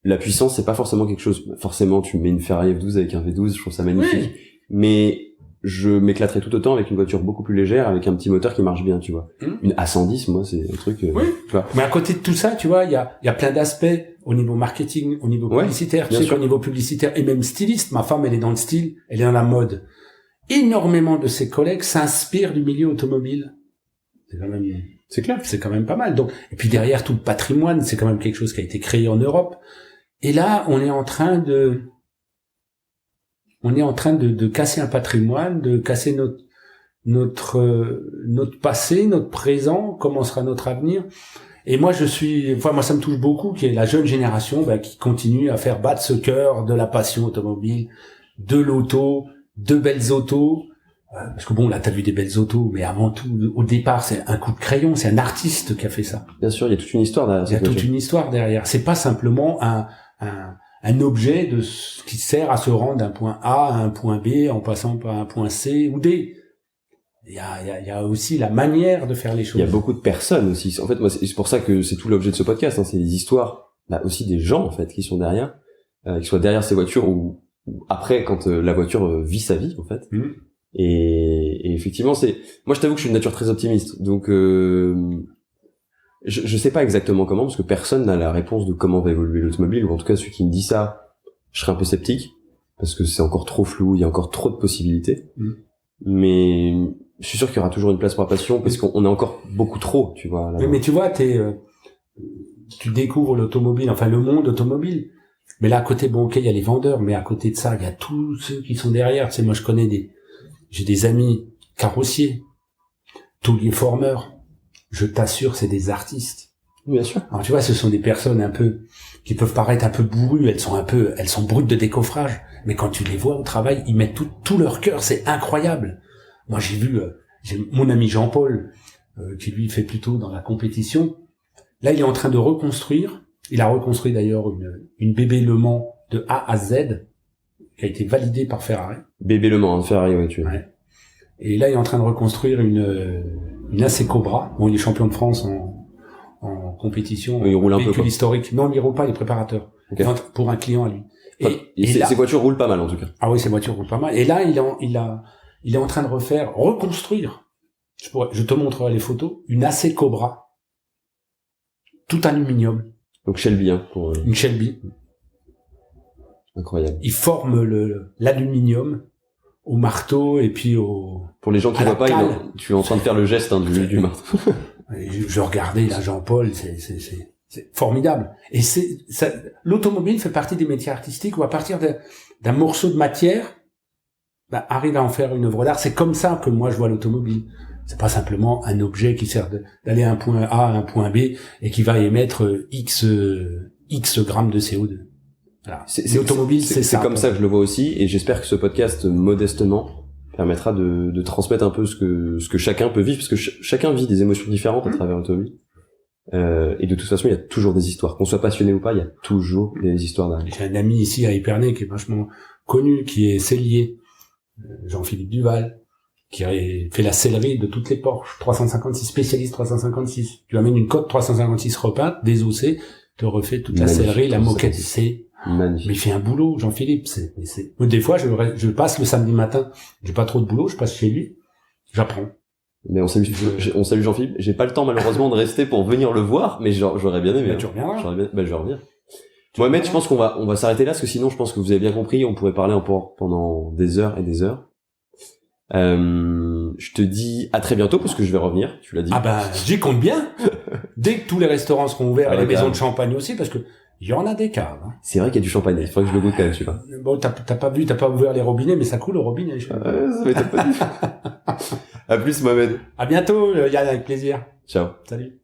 A: La puissance, c'est pas forcément quelque chose. Forcément, tu me mets une Ferrari F12 avec un V12, je trouve ça magnifique.
B: Oui.
A: Mais je m'éclaterais tout autant avec une voiture beaucoup plus légère, avec un petit moteur qui marche bien, tu vois. Une A110, moi, c'est un truc.
B: Oui.
A: Tu vois.
B: Mais à côté de tout ça, tu vois, il y a plein d'aspects au niveau marketing, au niveau publicitaire. Tu sais qu'au niveau publicitaire et même styliste, ma femme, elle est dans le style, elle est dans la mode. Énormément de ses collègues s'inspirent du milieu automobile.
A: C'est clair.
B: C'est quand même pas mal. Donc, et puis derrière tout le patrimoine, c'est quand même quelque chose qui a été créé en Europe. Et là, on est en train de casser un patrimoine, de casser notre passé, notre présent, comment sera notre avenir. Et moi, moi, ça me touche beaucoup qu'il y ait la jeune génération, qui continue à faire battre ce cœur de la passion automobile, de l'auto, de belles autos. Parce que bon, là, t'as vu des belles autos, mais avant tout, au départ, c'est un coup de crayon, c'est un artiste qui a fait ça.
A: Bien sûr, il y a toute une histoire derrière.
B: Il y a toute une histoire derrière. C'est pas simplement un objet qui sert à se rendre d'un point A à un point B en passant par un point C ou D. Il y a aussi la manière de faire les choses.
A: Il y a beaucoup de personnes aussi. En fait, moi, c'est pour ça que c'est tout l'objet de ce podcast. C'est les histoires, aussi des gens en fait qui sont derrière, qui soient derrière ces voitures ou après quand la voiture vit sa vie en fait. Et effectivement, moi, je t'avoue que je suis de nature très optimiste. Donc, je sais pas exactement comment, parce que personne n'a la réponse de comment va évoluer l'automobile, ou en tout cas, celui qui me dit ça, je serais un peu sceptique, parce que c'est encore trop flou, il y a encore trop de possibilités. Mais je suis sûr qu'il y aura toujours une place pour la passion, parce qu'on est encore beaucoup trop, tu vois. Là.
B: Oui, mais tu vois, tu découvres l'automobile, enfin le monde automobile. Mais là, à côté, bon, ok, il y a les vendeurs, mais à côté de ça, il y a tous ceux qui sont derrière. Tu sais, moi, j'ai des amis carrossiers, tauliers formeurs. Je t'assure, c'est des artistes.
A: Bien sûr.
B: Alors, tu vois, ce sont des personnes qui peuvent paraître un peu bourrues, elles sont brutes de décoffrage. Mais quand tu les vois au travail, ils mettent tout leur cœur, c'est incroyable. Moi, j'ai mon ami Jean-Paul, qui lui fait plutôt dans la compétition. Là, il est en train de reconstruire. Il a reconstruit d'ailleurs une bébé Le Mans de A à Z, qui a été validée par Ferrari.
A: Bébé Le Mans, Ferrari, ouais, tu vois.
B: Ouais. Et là, il est en train de reconstruire une AC Cobra. Bon, il est champion de France en compétition.
A: Il roule un peu,
B: véhicule
A: quoi.
B: historique. Non, il roule pas, il est préparateur.
A: Okay.
B: Pour un client à lui.
A: Ces voitures roulent pas mal en tout cas.
B: Ah oui, ces voitures roulent pas mal. Et là, il est en train de reconstruire. Je te montrerai les photos. Une AC Cobra, tout aluminium.
A: Donc Shelby,
B: Une Shelby.
A: Incroyable.
B: Il forme l'aluminium au marteau et puis
A: Pour les gens qui voient pas, tu es en train de faire le geste du marteau.
B: Je regardais là Jean-Paul, c'est formidable. Et l'automobile fait partie des métiers artistiques où à partir d'un morceau de matière, arrive à en faire une œuvre d'art. C'est comme ça que moi je vois l'automobile. C'est pas simplement un objet qui sert d'aller à un point A à un point B et qui va émettre X grammes de CO2. Voilà. L'automobile, c'est ça.
A: C'est comme ça que je le vois aussi, et j'espère que ce podcast, modestement, permettra de transmettre un peu ce que chacun peut vivre, parce que chacun vit des émotions différentes à travers l'automobile. Et de toute façon, il y a toujours des histoires. Qu'on soit passionné ou pas, il y a toujours des histoires derrière.
B: J'ai un ami ici à Épernay qui est vachement connu, qui est sellier, Jean-Philippe Duval, qui a fait la sellerie de toutes les Porsche, 356, spécialiste 356. Tu amènes une coque 356 repeinte, désossée, te refait toute la sellerie, la moquette, c'est magnifique. Mais il fait un boulot, Jean-Philippe, des fois, je passe le samedi matin, j'ai pas trop de boulot, je passe chez lui, j'apprends.
A: Mais on salue Jean-Philippe. J'ai pas le temps, malheureusement, de rester pour venir le voir, mais j'aurais bien aimé.
B: Tu reviendras.
A: Je reviens. Mohamed, je pense qu'on va s'arrêter là, parce que sinon, je pense que vous avez bien compris, on pourrait parler encore pendant des heures et des heures. Je te dis à très bientôt, parce que je vais revenir, tu l'as dit.
B: J'y compte bien. Dès que tous les restaurants seront ouverts, et les maisons de champagne aussi, parce que il y en a des caves. Hein.
A: C'est vrai qu'il y a du champagne, il faudrait que je le goûte quand même, celui-là.
B: Bon, t'as pas ouvert les robinets, mais ça coule au robinet.
A: Ça m'étonne pas du tout. À plus, Mohamed.
B: À bientôt, Yann, avec plaisir.
A: Ciao.
B: Salut.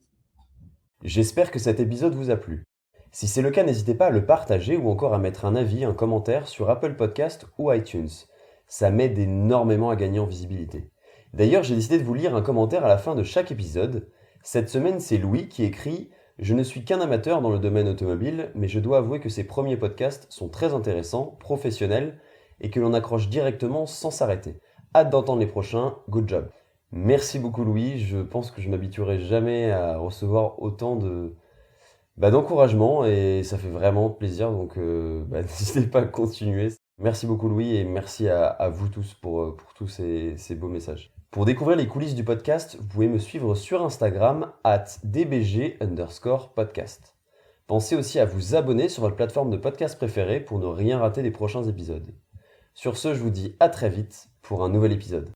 A: J'espère que cet épisode vous a plu. Si c'est le cas, n'hésitez pas à le partager ou encore à mettre un avis, un commentaire sur Apple Podcast ou iTunes. Ça m'aide énormément à gagner en visibilité. D'ailleurs, j'ai décidé de vous lire un commentaire à la fin de chaque épisode. Cette semaine, c'est Louis qui écrit « Je ne suis qu'un amateur dans le domaine automobile, mais je dois avouer que ces premiers podcasts sont très intéressants, professionnels, et que l'on accroche directement sans s'arrêter. Hâte d'entendre les prochains, good job !» Merci beaucoup Louis, je pense que je m'habituerai jamais à recevoir autant d'encouragement et ça fait vraiment plaisir, donc n'hésitez pas à continuer. Merci beaucoup Louis et merci à vous tous pour tous ces beaux messages. Pour découvrir les coulisses du podcast, vous pouvez me suivre sur Instagram @dbg_podcast. Pensez aussi à vous abonner sur votre plateforme de podcast préférée pour ne rien rater des prochains épisodes. Sur ce, je vous dis à très vite pour un nouvel épisode.